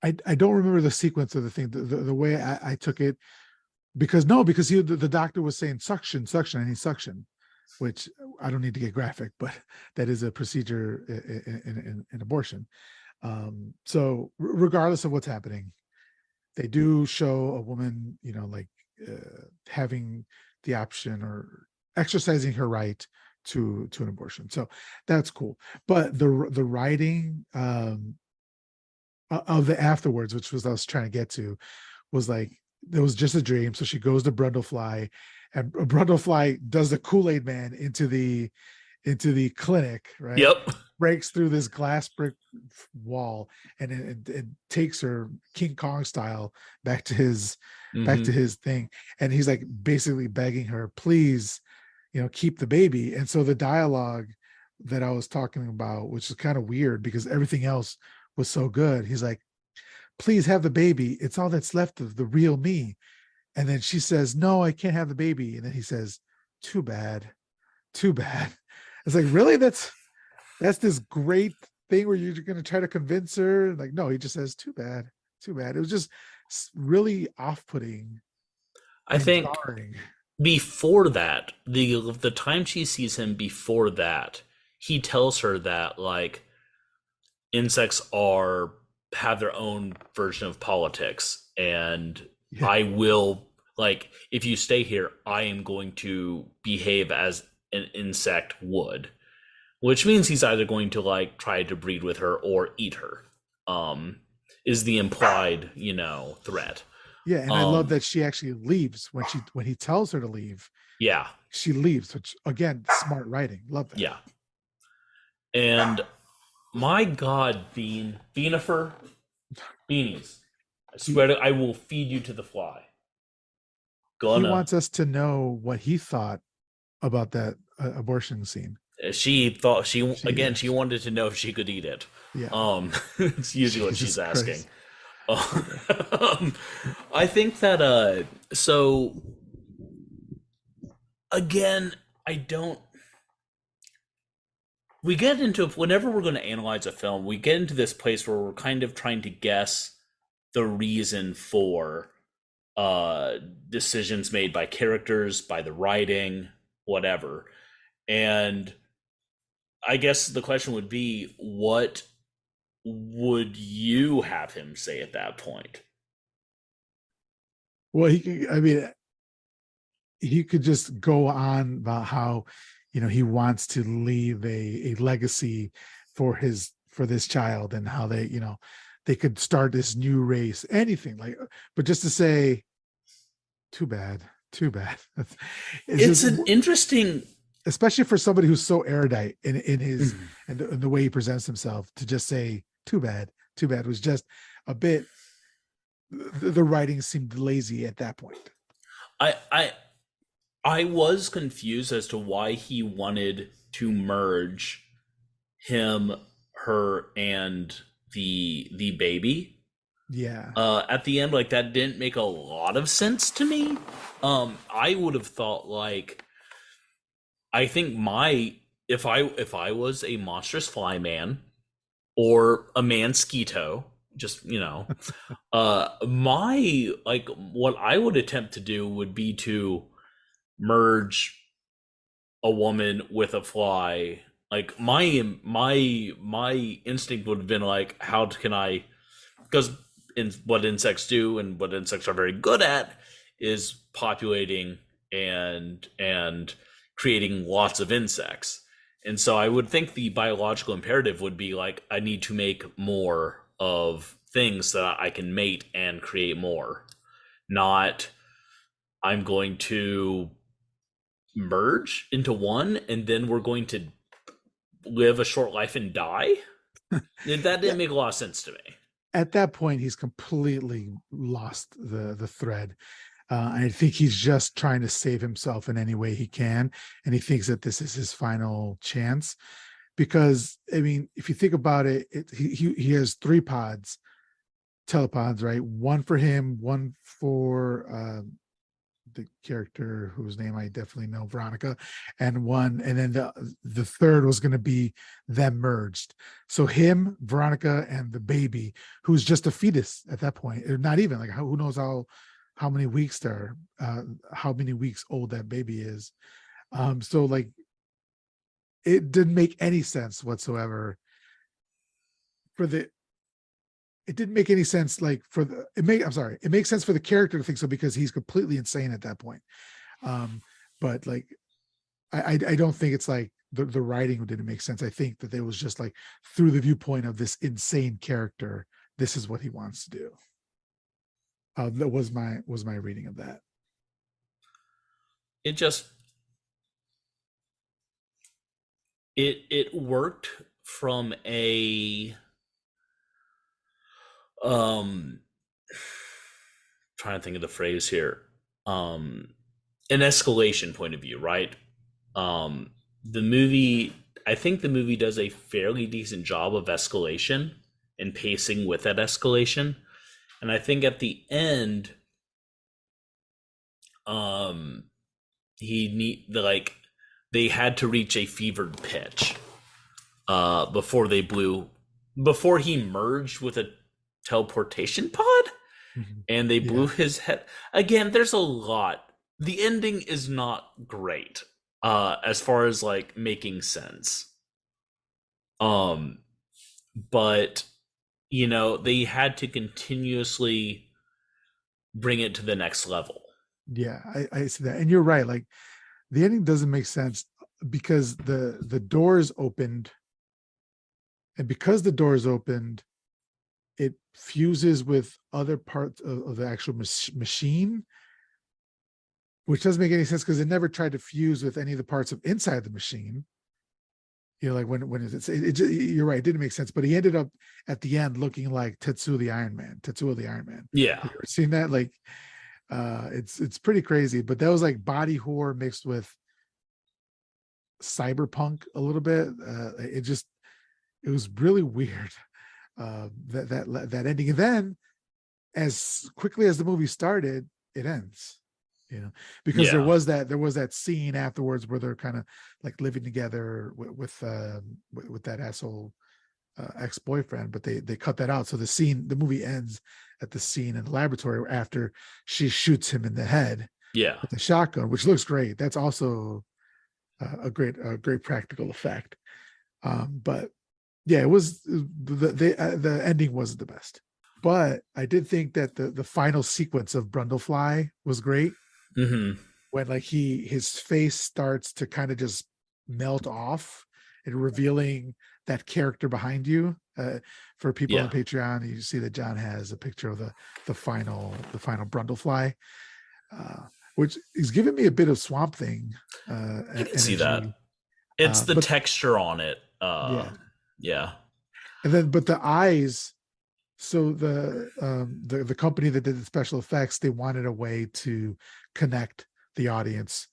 I don't remember the sequence of the thing, the way I took it, because the doctor was saying suction, I need suction, which I don't need to get graphic, but that is a procedure in abortion. So regardless of what's happening, they do show a woman, having the option or exercising her right to an abortion. So that's cool. But the writing, of the afterwards, which was I was trying to get to, was like it was just a dream. So she goes to Brundlefly, and Brundlefly does the Kool-Aid Man into the clinic, right? Yep. Breaks through this glass brick wall, and it takes her King Kong style back to his Hmm. thing, and he's like basically begging her, please, keep the baby. And so the dialogue that I was talking about, which is kind of weird because everything else was so good, he's like, please have the baby, it's all that's left of the real me. And then she says, no, I can't have the baby. And then he says, too bad, too bad. It's like, really? That's this great thing where you're going to try to convince her. Like, no, he just says, too bad, too bad. It was just really off-putting I and think jarring. before that, the time she sees him before that, he tells her that like insects are have their own version of politics, and Yeah, I will like if you stay here, I am going to behave as an insect would, which means he's either going to like try to breed with her or eat her. Is the implied, threat. yeah, and I love Um, that she actually leaves when he tells her to leave. yeah, She leaves, which again, smart writing. Love that. yeah. And my God, Beanifer, beanies. I He swear to I will feed you to the fly. he Gonna. wants us to know what he thought about that abortion scene. She thought she Yes, wanted to know if she could eat it. yeah. It's usually what Jesus she's asking. Christ. Um, I think that so again, I don't we get into whenever we're going to analyze a film, we get into this place where we're kind of trying to guess the reason for uh decisions made by characters, by the writing, whatever. And I guess the question would be, what would you have him say at that point? Well, I mean, he could just go on about how, he wants to leave a legacy for this child, and how they could start this new race, anything like, but just to say, too bad, too bad. It's It's just, an interesting. especially for somebody who's so erudite in his and the way he presents himself, to just say too bad was just a bit. The writing seemed lazy at that point. I I I was confused as to why he wanted to merge him, her, and the baby. Yeah. At the end, like that didn't make a lot of sense to me. I would have thought like I think my if I was a monstrous fly man or a mosquito, just my like what I would attempt to do would be to merge a woman with a fly. Like my instinct would have been like, how can I? Because in what insects do and what insects are very good at is populating and creating lots of insects. And so I would think the biological imperative would be like, I need to make more of things that I can mate and create more. Not I'm going to merge into one and then we're going to live a short life and die. That Yeah. didn't make a lot of sense to me. At that point, he's completely lost the thread. I think he's just trying to save himself in any way he can, and he thinks that this is his final chance. Because I mean, if you think about it, he has three telepods, right? One for him, one for the character whose name I definitely know, Veronica, and then the third was going to be them merged. So him, Veronica, and the baby, who's just a fetus at that point, or not even like who knows how many weeks there, how many weeks old that baby is. So like it didn't make any sense whatsoever for the. It didn't make any sense like for the I'm sorry, it makes sense for the character to think so because he's completely insane at that point. But like I don't think it's like the writing didn't make sense. I think that it was just like through the viewpoint of this insane character this is what he wants to do. That was my reading of that. It just it worked from a um trying to think of the phrase here. An escalation point of view, right? The movie, I think the movie does a fairly decent job of escalation and pacing with that escalation. And I think at the end, they had to reach a fevered pitch before he merged with a teleportation pod, and they blew his head. Again, there's a lot. The ending is not great as far as like making sense. But they had to continuously bring it to the next level. Yeah, I see that. And you're right. Like the ending doesn't make sense because the doors opened, and because the doors opened, it fuses with other parts of the actual machine, which doesn't make any sense because it never tried to fuse with any of the parts of inside the machine. Like when you're right, it didn't make sense. But he ended up at the end looking like Tetsuo the Iron Man. Yeah. Have you ever seen that? Like, it's pretty crazy. But that was like body horror mixed with cyberpunk a little bit. It was really weird. That ending, and then as quickly as the movie started, it ends. Because there was that scene afterwards where they're kind of like living together with that asshole ex-boyfriend, but they cut that out. So the movie ends at the scene in the laboratory after she shoots him in the head with the shotgun, which looks great. That's also a great practical effect. But yeah, it was the ending wasn't the best, but I did think that the final sequence of Brundlefly was great. When like his face starts to kind of just melt off and revealing that character behind you. For people on Patreon, you see that John has a picture of the final Brundlefly, which is giving me a bit of Swamp Thing. You can see that. It's the texture on it. Yeah. And then, but the eyes. So the company that did the special effects, they wanted a way to connect the audience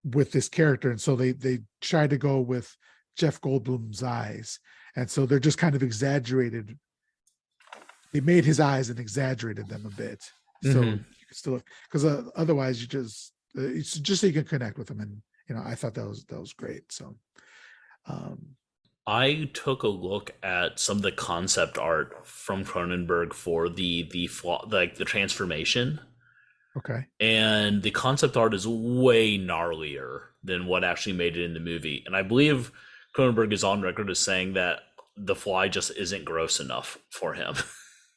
with this character, and so they tried to go with Jeff Goldblum's eyes, and so they're just kind of exaggerated. They made his eyes and exaggerated them a bit, so you can still, because otherwise it's just so you can connect with them, and I thought that was great. So. I took a look at some of the concept art from Cronenberg for the transformation. Okay. And the concept art is way gnarlier than what actually made it in the movie. And I believe Cronenberg is on record as saying that the fly just isn't gross enough for him.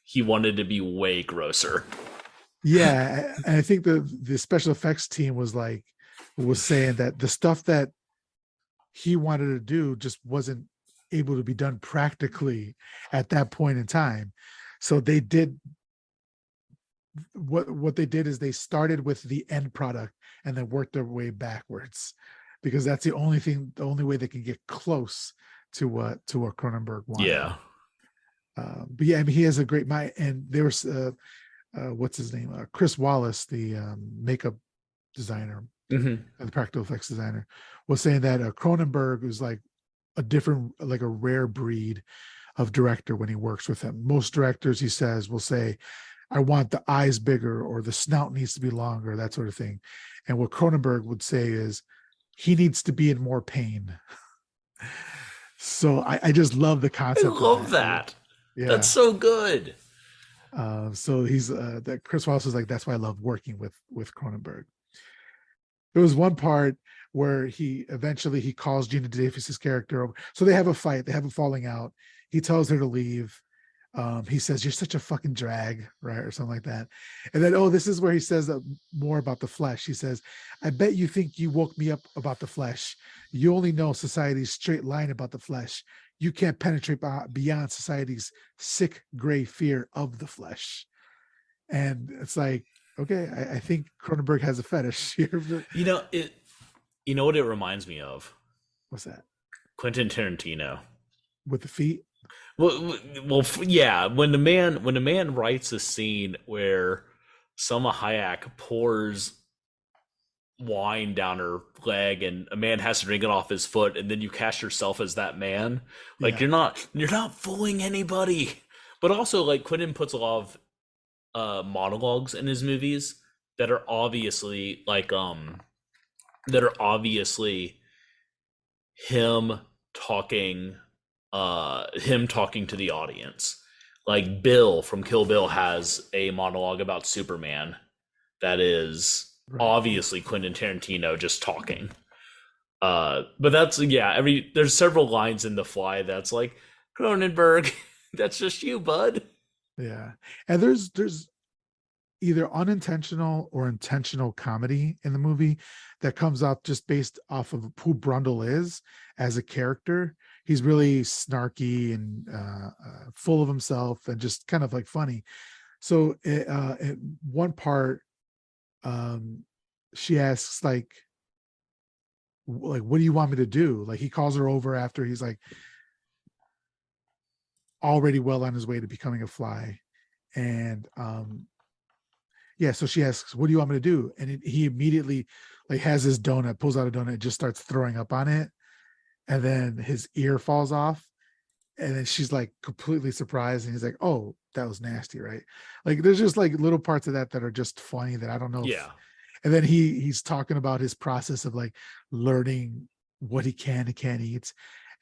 He wanted to be way grosser. Yeah, and I think the special effects team was saying that the stuff that he wanted to do just wasn't able to be done practically at that point in time. So they did what they did is they started with the end product and then worked their way backwards, because that's the only way they can get close to what Cronenberg wanted. Yeah. But yeah, I mean, he has a great mind. And there was what's his name, Chris Wallace, the makeup designer, the practical effects designer, was saying that Cronenberg is like a rare breed of director when he works with him. Most directors, he says, will say, I want the eyes bigger, or the snout needs to be longer, that sort of thing. And what Cronenberg would say is he needs to be in more pain. So I just love the concept. I love that. Yeah. That's so good. So he's that Chris Wallace is like, that's why I love working with Cronenberg. There was one part where he calls Gina Davis's character over. So they have a fight, they have a falling out. He tells her to leave. He says, you're such a fucking drag, right? Or something like that. And then, this is where he says more about the flesh. He says, I bet you think you woke me up about the flesh. You only know society's straight line about the flesh. you can't penetrate beyond society's sick gray fear of the flesh. And it's like, okay, I think Cronenberg has a fetish here. You know it. You know what it reminds me of? What's that? Quentin Tarantino. With the feet? Yeah. When the man writes a scene where Selma Hayek pours wine down her leg and a man has to drink it off his foot, and then you cast yourself as that man, like Yeah. you're not fooling anybody. But also, like, Quentin puts a lot of monologues in his movies that are obviously that are obviously him talking him talking to the audience. Like Bill from Kill Bill has a monologue about Superman that is Right. obviously Quentin Tarantino just talking. But that's, yeah, there's several lines in The Fly that's like, Cronenberg, that's just you, bud. Yeah. And there's either unintentional or intentional comedy in the movie that comes up just based off of who Brundle is as a character. He's really snarky and full of himself and just kind of like funny. So at one part, she asks like, what do you want me to do? Like he calls her over after he's like already well on his way to becoming a fly. And yeah, so she asks, what do you want me to do? And he immediately like has his donut, pulls out a donut, and just starts throwing up on it. And then his ear falls off. And then she's like completely surprised. And he's like, oh, that was nasty, right? Like there's just like little parts of that are just funny that I don't know if. Yeah. And then he's talking about his process of like learning what he can and can't eat.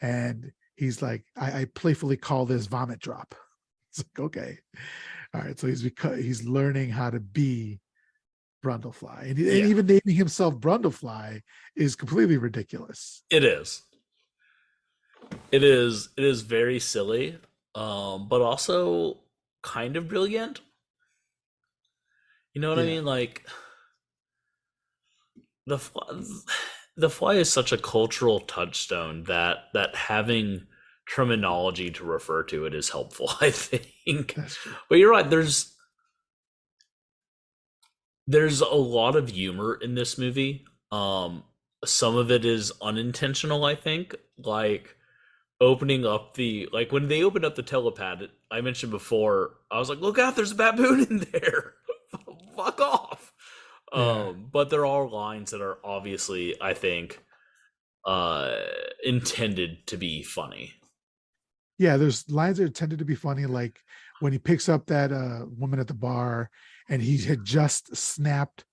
And he's like, I playfully call this vomit drop. It's like, okay. All right. So he's learning how to be Brundlefly. And Yeah. even naming himself Brundlefly is completely ridiculous. It is. It is very silly, but also kind of brilliant. You know what I Yeah. mean? Like the fly, the fly is such a cultural touchstone that having terminology to refer to it is helpful, I think. That's true. But you're right, there's a lot of humor in this movie. Some of it is unintentional, I think. Like opening up like when they opened up the telepad, I mentioned before, I was like, look out, there's a baboon in there. Fuck off. Yeah. But there are lines that are obviously, I think, intended to be funny. Yeah, there's lines that are tended to be funny, like when he picks up that woman at the bar and he had just snapped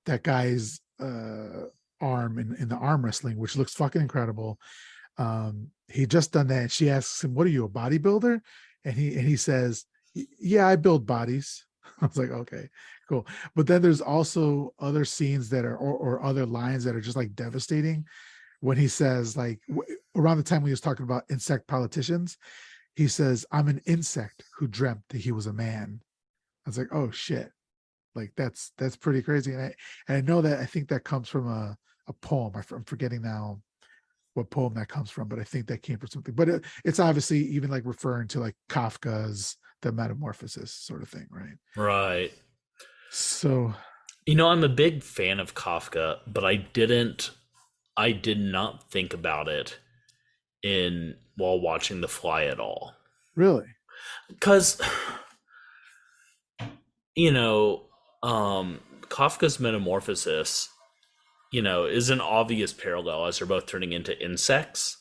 that guy's arm in the arm wrestling, which looks fucking incredible. He just done that. And she asks him, what are you, a bodybuilder? And he says, yeah, I build bodies. I was like, okay, cool. But then there's also other scenes that are or other lines that are just like devastating when he says like around the time when he was talking about insect politicians, he says, I'm an insect who dreamt that he was a man. I was like, oh shit. Like that's pretty crazy. And I know that I think that comes from a poem. I'm forgetting now what poem that comes from, but I think that came from something. But it's obviously even like referring to like Kafka's The Metamorphosis sort of thing, right? Right. So I'm a big fan of Kafka, but I did not think about it in while watching The Fly at all. really, Because, you know, Kafka's Metamorphosis, is an obvious parallel as they're both turning into insects.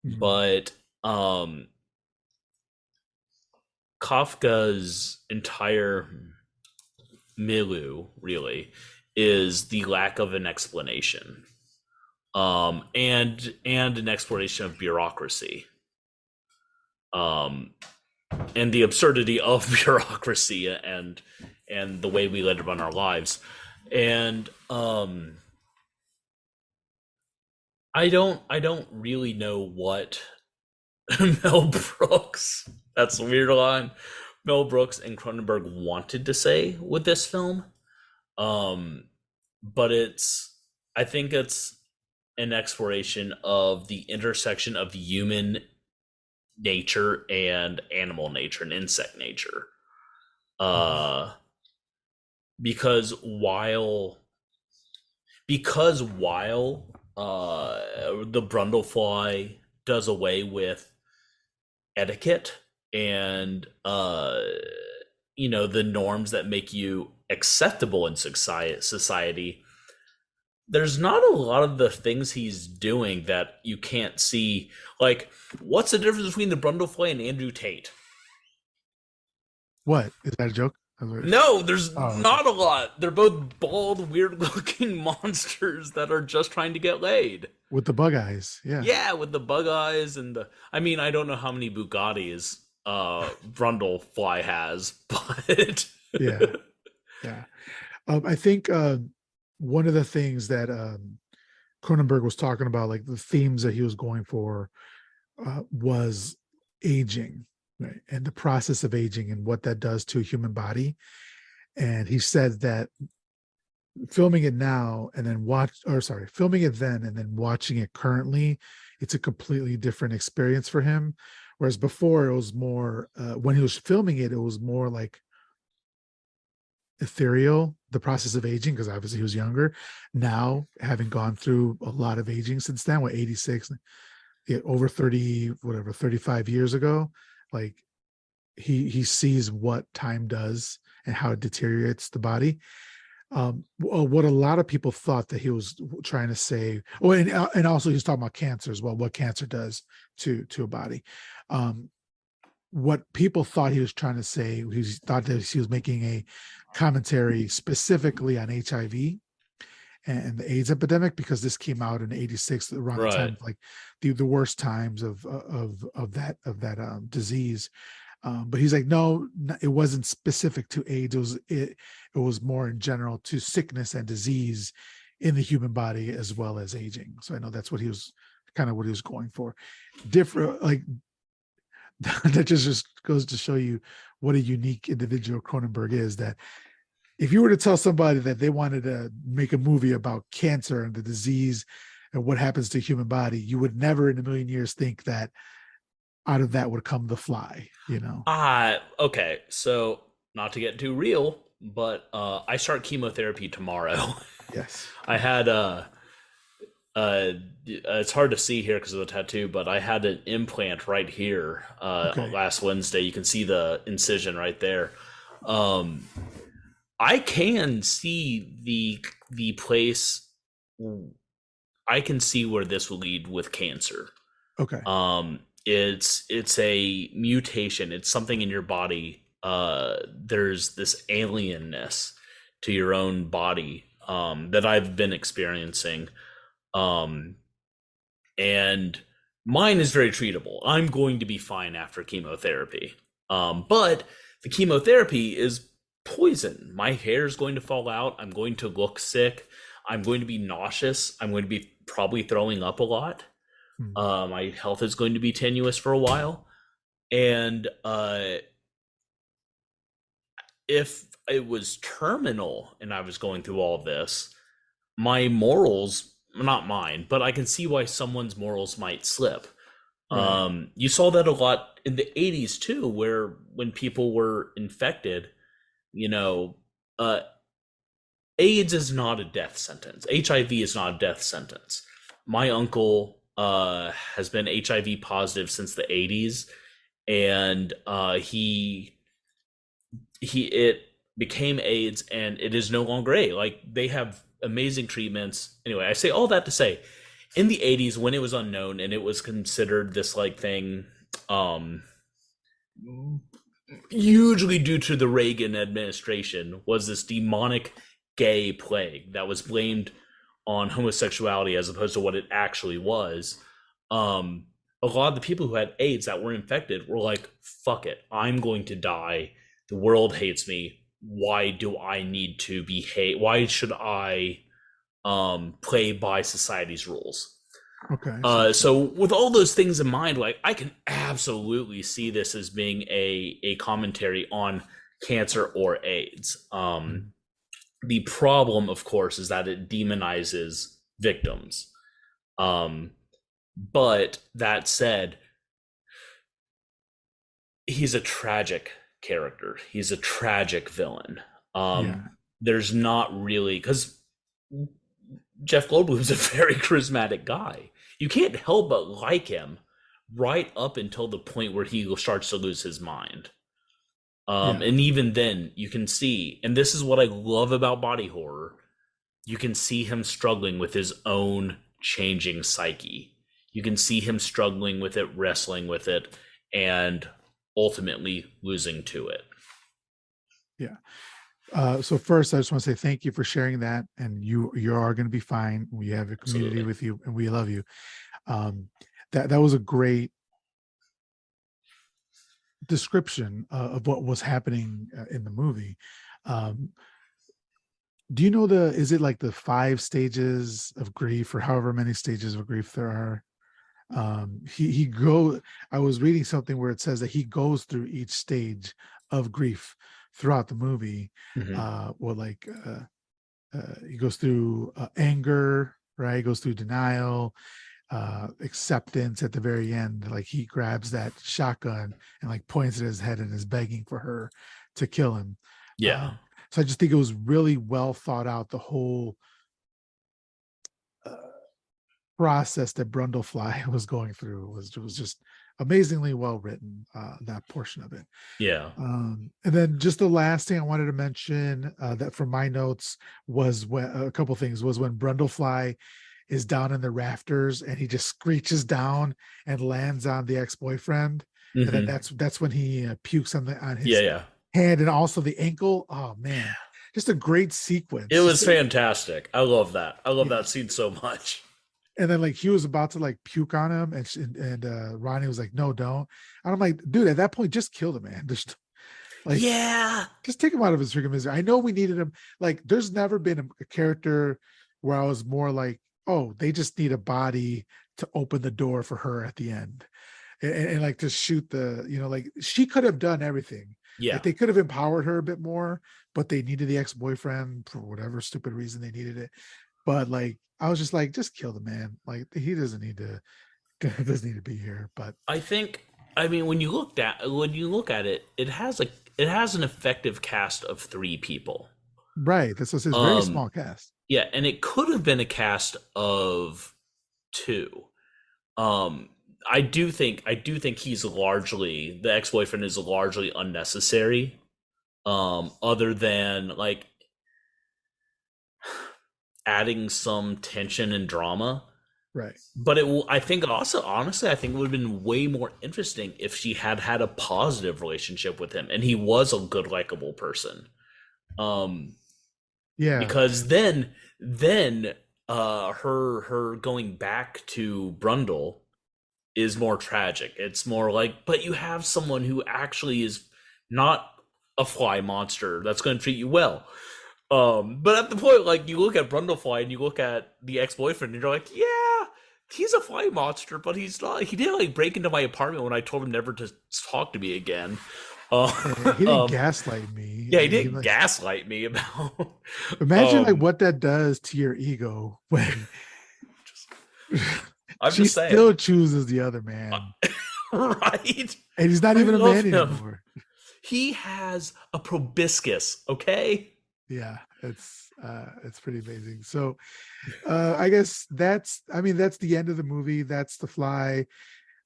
mhm. But Kafka's entire milieu really is the lack of an explanation, and an exploration of bureaucracy, and the absurdity of bureaucracy and the way we let it run our lives. And I don't really know what Mel Brooks, that's a weird line, Mel Brooks and Cronenberg wanted to say with this film. But I think it's an exploration of the intersection of human nature and animal nature and insect nature. Mhm. Uh, because while the Brundlefly does away with etiquette and the norms that make you acceptable in society, there's not a lot of the things he's doing that you can't see. Like, what's the difference between the Brundlefly and Andrew Tate? What is that a joke? No, there's Oh, okay. not a lot. They're both bald, weird looking monsters that are just trying to get laid. With the bug eyes, yeah, Yeah, with the bug eyes and the I mean, I don't know how many Bugattis Brundlefly has, but yeah, yeah. I think one of the things that Cronenberg was talking about, like the themes that he was going for, was aging, right, and the process of aging and what that does to a human body. And he said that filming it now and then filming it then and then watching it currently, it's a completely different experience for him. Whereas before, it was more when he was filming it, it was more like ethereal, the process of aging, because obviously he was younger. Now, having gone through a lot of aging since then, what 86, yeah, over 30, whatever, 35 years ago, like he sees what time does and how it deteriorates the body. What a lot of people thought that he was trying to say, oh, and also he's talking about cancer as well, what cancer does to a body. What people thought he was trying to say, he thought that he was making a commentary specifically on HIV and the AIDS epidemic, because this came out in '86, around the time right. of like the worst times of that disease. But he's like, no, it wasn't specific to AIDS. It was more in general to sickness and disease in the human body as well as aging. So I know that's what he was kind of what he was going for. Different, like that just goes to show you what a unique individual Cronenberg is. That if you were to tell somebody that they wanted to make a movie about cancer and the disease and what happens to the human body, you would never in a million years think that out of that would come The Fly, you know? Okay. So, not to get too real, but I start chemotherapy tomorrow. Yes. I had it's hard to see here because of the tattoo, but I had an implant right here Okay. last Wednesday. You can see the incision right there. Um, I can see the place. I can see where this will lead with cancer. Okay. It's a mutation. It's something in your body. There's this alienness to your own body that I've been experiencing. Um, and mine is very treatable. I'm going to be fine after chemotherapy. But the chemotherapy is poison. My hair is going to fall out. I'm going to look sick. I'm going to be nauseous. I'm going to be probably throwing up a lot. Hmm. My health is going to be tenuous for a while. And if it was terminal and I was going through all of this, my morals, not mine, but I can see why someone's morals might slip. Right. You saw that a lot in the 80s too, where when people were infected, you know, uh, AIDS is not a death sentence. HIV is not a death sentence. My uncle has been HIV positive since the 80s, and he it became AIDS, and it is no longer A. Like, they have amazing treatments. Anyway, I say all that to say, in the 80s, when it was unknown and it was considered this like thing, um, hugely due to the Reagan administration, was this demonic gay plague that was blamed on homosexuality as opposed to what it actually was. A lot of the people who had AIDS that were infected were like, fuck it, I'm going to die. The world hates me. Why do I need to behave? Why should I play by society's rules? Okay. I see. So with all those things in mind, like, I can absolutely see this as being a commentary on cancer or AIDS. Mhm. The problem, of course, is that it demonizes victims. But that said, he's a tragic character. He's a tragic villain. Yeah, There's not really, because Jeff Goldblum's a very charismatic guy. You can't help but like him right up until the point where he starts to lose his mind. yeah, And even then, you can see, and this is what I love about body horror, you can see him struggling with his own changing psyche. You can see him struggling with it, wrestling with it, and ultimately losing to it. yeah. So first, I just want to say thank you for sharing that, and you are going to be fine. We have a community Absolutely. with you, and we love you. That was a great description of what was happening in the movie. Um, do you know is it like the 5 stages of grief, or however many stages of grief there are? I was reading something where it says that he goes through each stage of grief throughout the movie. Mm-hmm. Well, like he goes through anger, right? He goes through denial, acceptance at the very end. Like he grabs that shotgun and like points at his head and is begging for her to kill him. Yeah. So I just think it was really well thought out, the whole uh, process that Brundlefly was going through was just amazingly well written, that portion of it. Yeah. And then just the last thing I wanted to mention, that from my notes, was when a couple things was when Brundlefly is down in the rafters and he just screeches down and lands on the ex-boyfriend, and then Mm-hmm. that's when he pukes on Yeah. his Yeah. hand and also the ankle. Oh Yeah. man, just a great It sequence. was fantastic. I love that. I love Yeah. that scene so much. And then like he was about to like puke on him, and Ronnie was like, "No, don't." And I'm like, dude, at that point, just kill the man. Just like, Yeah. just take him out of his freaking misery. I know we needed him. Like, there's never been a character where I was more like, oh, they just need a body to open the door for her at the end, and like to shoot like she could have done everything. Yeah. Like they could have empowered her a bit more, but they needed the ex-boyfriend for whatever stupid reason they needed it. But like, I was just like, just kill the man. Like he doesn't need to doesn't need to be here. But I think, I mean, when you look at it, it has an effective cast of 3 people. right, that's what it says. Very Um small cast. yeah, and it could have been a cast of 2. Um I do think he's largely, the ex-boyfriend is largely unnecessary. Other than like adding some tension and drama. Right. But it will, I think also, honestly, I think it would have been way more interesting if she had had a positive relationship with him and he was a good, likable person. Um, Yeah. because then her going back to Brundle is more tragic. It's more like, but you have someone who actually is not a fly monster that's going to treat you well. But at the point, like, you look at Brundlefly and you look at the ex-boyfriend, and you're like, yeah, he's a fly monster, but he's not. He didn't like break into my apartment when I told him never to talk to me again. He didn't Um, gaslight me. yeah, he He didn't like, gaslight me about. imagine like um, what that does to your ego when I'm she just saying, still chooses the other man, right? and he's not I even a love man him. anymore. He has a proboscis. Okay. Yeah, it's pretty amazing. So I guess that's the end of the movie. That's The Fly,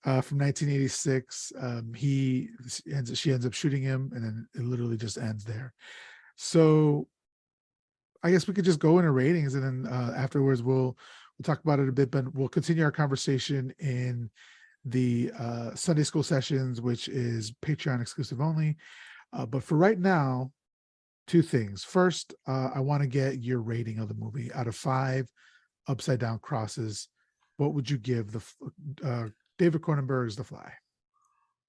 from 1986. She ends up shooting him, and then it literally just ends there. So I guess we could just go into ratings, and then afterwards we'll talk about it a bit, but we'll continue our conversation in the Sunday school sessions, which is Patreon exclusive only. But for right now, 2 things. First, I want to get your rating of the movie out of 5 upside down crosses. What would you give David Cronenberg's The Fly?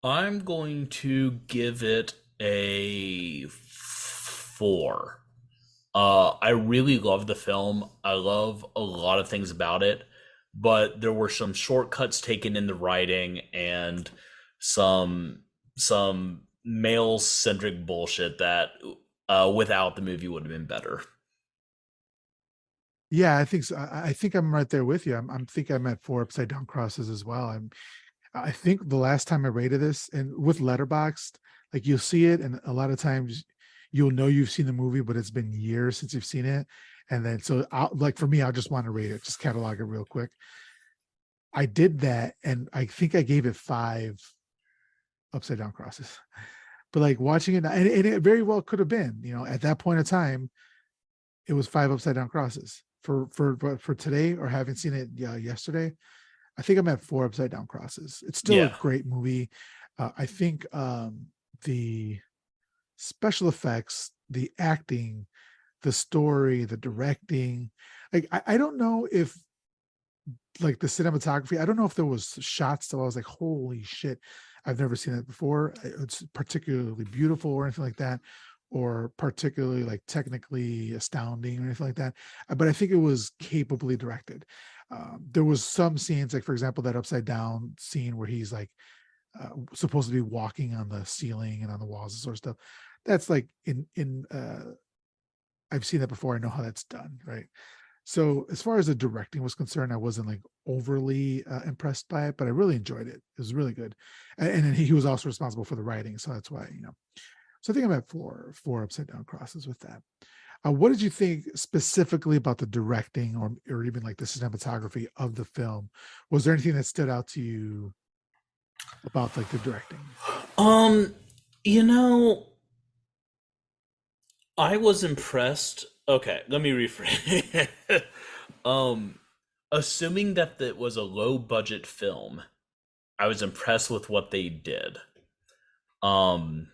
I'm going to give it a 4. I really love the film. I love a lot of things about it, but there were some shortcuts taken in the writing and some male centric bullshit that without the movie would have been better. Yeah, I think so. I think I'm right there with you. I'm think I'm at 4 upside down crosses as well. I think the last time I rated this, and with Letterboxd, like you'll see it, and a lot of times you'll know you've seen the movie, but it's been years since you've seen it. And then so like for me, I'll just want to rate it, just catalog it real quick. I did that, and I think I gave it 5 upside down crosses. But like watching it, and it very well could have been, at that point in time, it was 5 upside down crosses. For today, or having seen it yesterday, I think I'm at 4 upside down crosses. It's still a great movie. I think the special effects, the acting, the story, the directing, like I don't know if like the cinematography, I don't know if there was shots that I was like, holy shit, I've never seen it before. It's particularly beautiful or anything like that, or particularly like technically astounding or anything like that. But I think it was capably directed. There was some scenes, like for example, that upside down scene where he's like supposed to be walking on the ceiling and on the walls and sort of stuff. That's like in I've seen that before. I know how that's done, right? So as far as the directing was concerned, I wasn't like overly impressed by it, but I really enjoyed it. It was really good. And then he was also responsible for the writing. So that's why, so I think I'm at four upside down crosses with that. What did you think specifically about the directing, or even like the cinematography of the film? Was there anything that stood out to you about like the directing? You know, I was impressed. Okay, let me rephrase. um, Assuming that it was a low budget film, I was impressed with what they did. Um,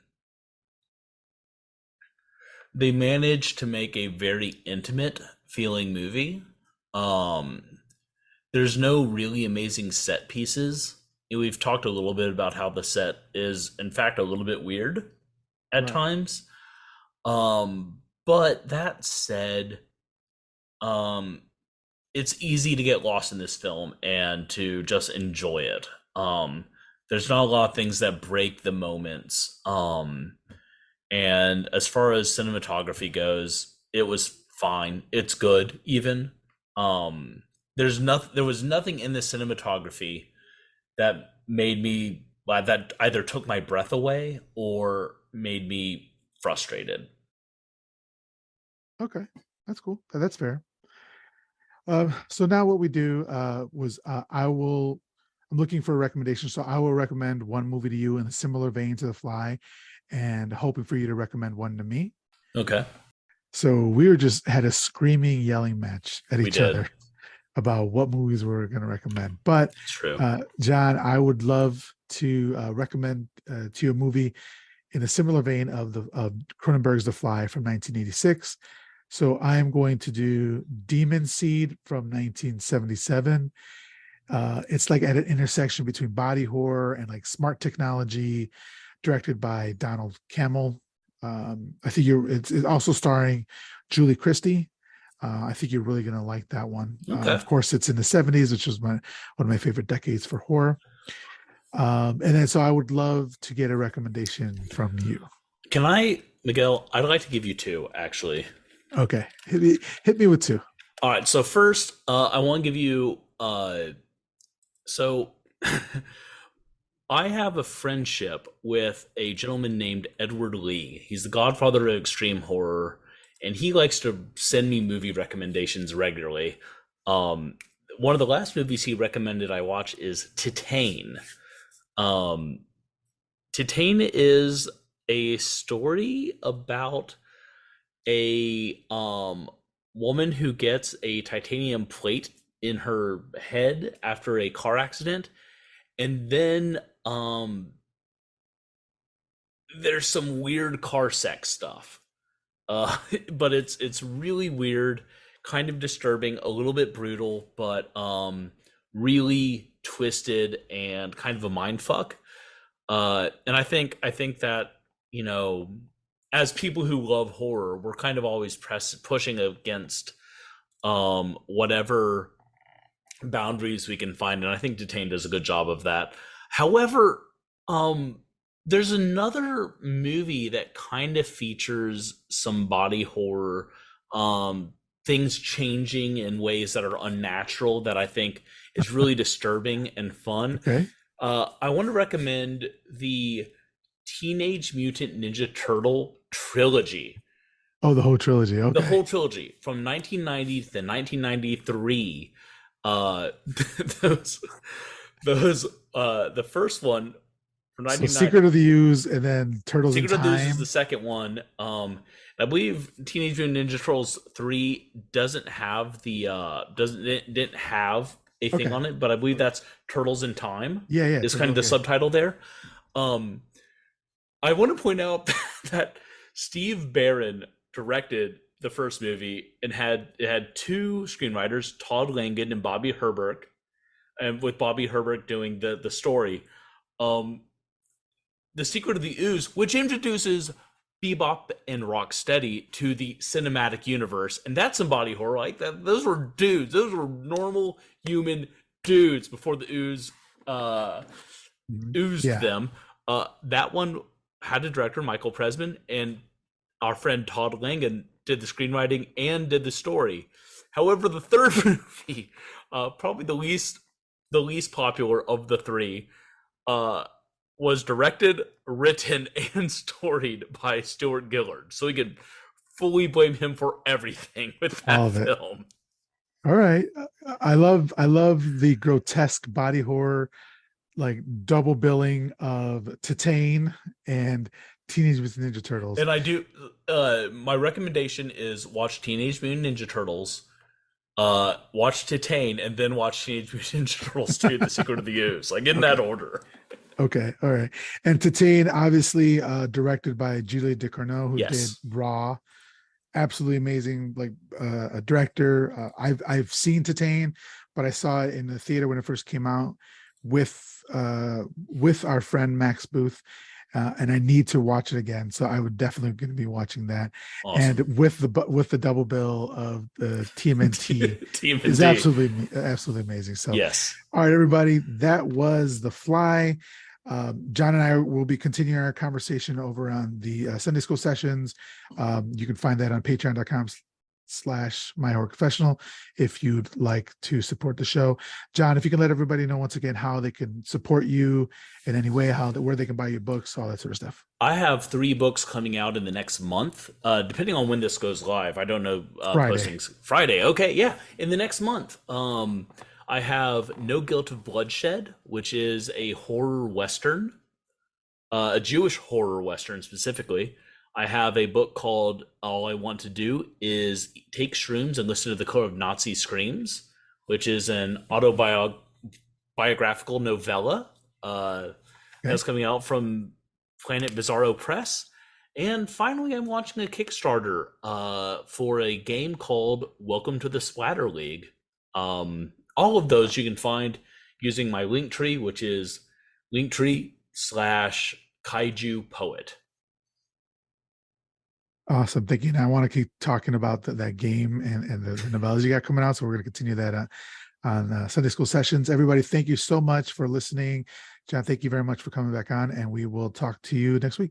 they managed to make a very intimate feeling movie. Um, there's no really amazing set pieces. We've talked a little bit about how the set is, in fact, a little bit weird at Right. times. But that said, um, it's easy to get lost in this film and to just enjoy it. There's not a lot of things that break the moments. And as far as cinematography goes, it was fine. It's good, even. Um, there was nothing in the cinematography that made me that either took my breath away or made me frustrated. Okay, that's cool. That's fair. So now what we do was I'm looking for a recommendation. So I will recommend one movie to you in a similar vein to The Fly, and hoping for you to recommend one to me. Okay. So we were just had a screaming, yelling match at We each did. other about what movies we were going to recommend. But It's true. John, I would love to recommend to you a movie in a similar vein of Cronenberg's The Fly from 1986. So I am going to do Demon Seed from 1977. It's like at an intersection between body horror and like smart technology, directed by Donald Cammell. I think it's also starring Julie Christie. I think you're really going to like that one. Okay. Of course, it's in the 70s, which was one of my favorite decades for horror. And then so I would love to get a recommendation from you. Can I, Miguel? I'd like to give you two, actually. Okay, hit me with 2. All right. So first, I want to give you. So I have a friendship with a gentleman named Edward Lee. He's the godfather of extreme horror, and he likes to send me movie recommendations regularly. One of the last movies he recommended I watch is Titane. Um, Titane is a story about a woman who gets a titanium plate in her head after a car accident, and then there's some weird car sex stuff. But it's really weird, kind of disturbing, a little bit brutal, but really twisted and kind of a mind fuck. And I think that, you know, as people who love horror, we're kind of always pushing against whatever boundaries we can find, and I think Detained does a good job of that. However, there's another movie that kind of features some body horror, things changing in ways that are unnatural, that I think is really disturbing and fun. Okay. I want to recommend the Teenage Mutant Ninja Turtle trilogy. Oh, the whole trilogy. The Okay. whole trilogy from 1990 to 1993. Uh, those, the first one from So 1990. Secret of the Ooze and then Turtles in Secret of the Ooze is Time. the second one. I believe Teenage Mutant Ninja Turtles 3 doesn't have the didn't have a thing Okay. on it, but I believe that's Turtles in Time Yeah, yeah. is kind of the Okay. subtitle there. Um, I want to point out that Steve Barron directed the first movie and had two screenwriters, Todd Langen and Bobby Herbert, and with Bobby Herbert doing the story. Um, the Secret of the Ooze, which introduces Bebop and Rocksteady to the cinematic universe, and that's some body horror. Like that, those were dudes. Those were normal human dudes before the ooze oozed Yeah. them. That one had a director, Michael Presman, and our friend Todd Langen did the screenwriting and did the story. However, the third movie, probably the least popular of the three, uh, was directed, written, and storied by Stuart Gillard. So we could fully blame him for everything with that All of it. film. All right. I love the grotesque body horror, like double billing of Titane and Teenage Mutant Ninja Turtles. And I do. My recommendation is watch Teenage Mutant Ninja Turtles, watch Titane, and then watch Teenage Mutant Ninja Turtles 2: The Secret of the Ooze. Like in that order. Okay. All right. And Titane, obviously, directed by Julie DeCarno, who did Yes. Raw. Absolutely amazing, like a director. I've seen Titane, but I saw it in the theater when it first came out with our friend Max Booth, and I need to watch it again. So I would definitely going to be watching that. Awesome. And with the double bill of the TMNT is TMNT. absolutely amazing. So Yes. all right, everybody, that was The Fly. John and I will be continuing our conversation over on the Sunday school sessions. You can find that on patreon.com/myhorrorconfessional if you'd like to support the show. John, if you can let everybody know once again how they can support you in any way, where they can buy your books, all that sort of stuff. I have 3 books coming out in the next month, depending on when this goes live. I don't know Friday. postings. Friday. Okay, yeah, in the next month. I have No Guilt of Bloodshed, which is a horror western, a Jewish horror western specifically. I have a book called All I Want to Do Is Take Shrooms and Listen to the Color of Nazi Screams, which is an autobiographical novella that's coming out from Planet Bizarro Press. And finally, I'm launching a Kickstarter for a game called Welcome to the Splatter League. All of those you can find using my link tree, which is linktree/kaiju poet. Awesome. Thank you. And I want to keep talking about that game and the novellas you got coming out. So we're going to continue that on Sunday school sessions. Everybody, thank you so much for listening. John, thank you very much for coming back on, and we will talk to you next week.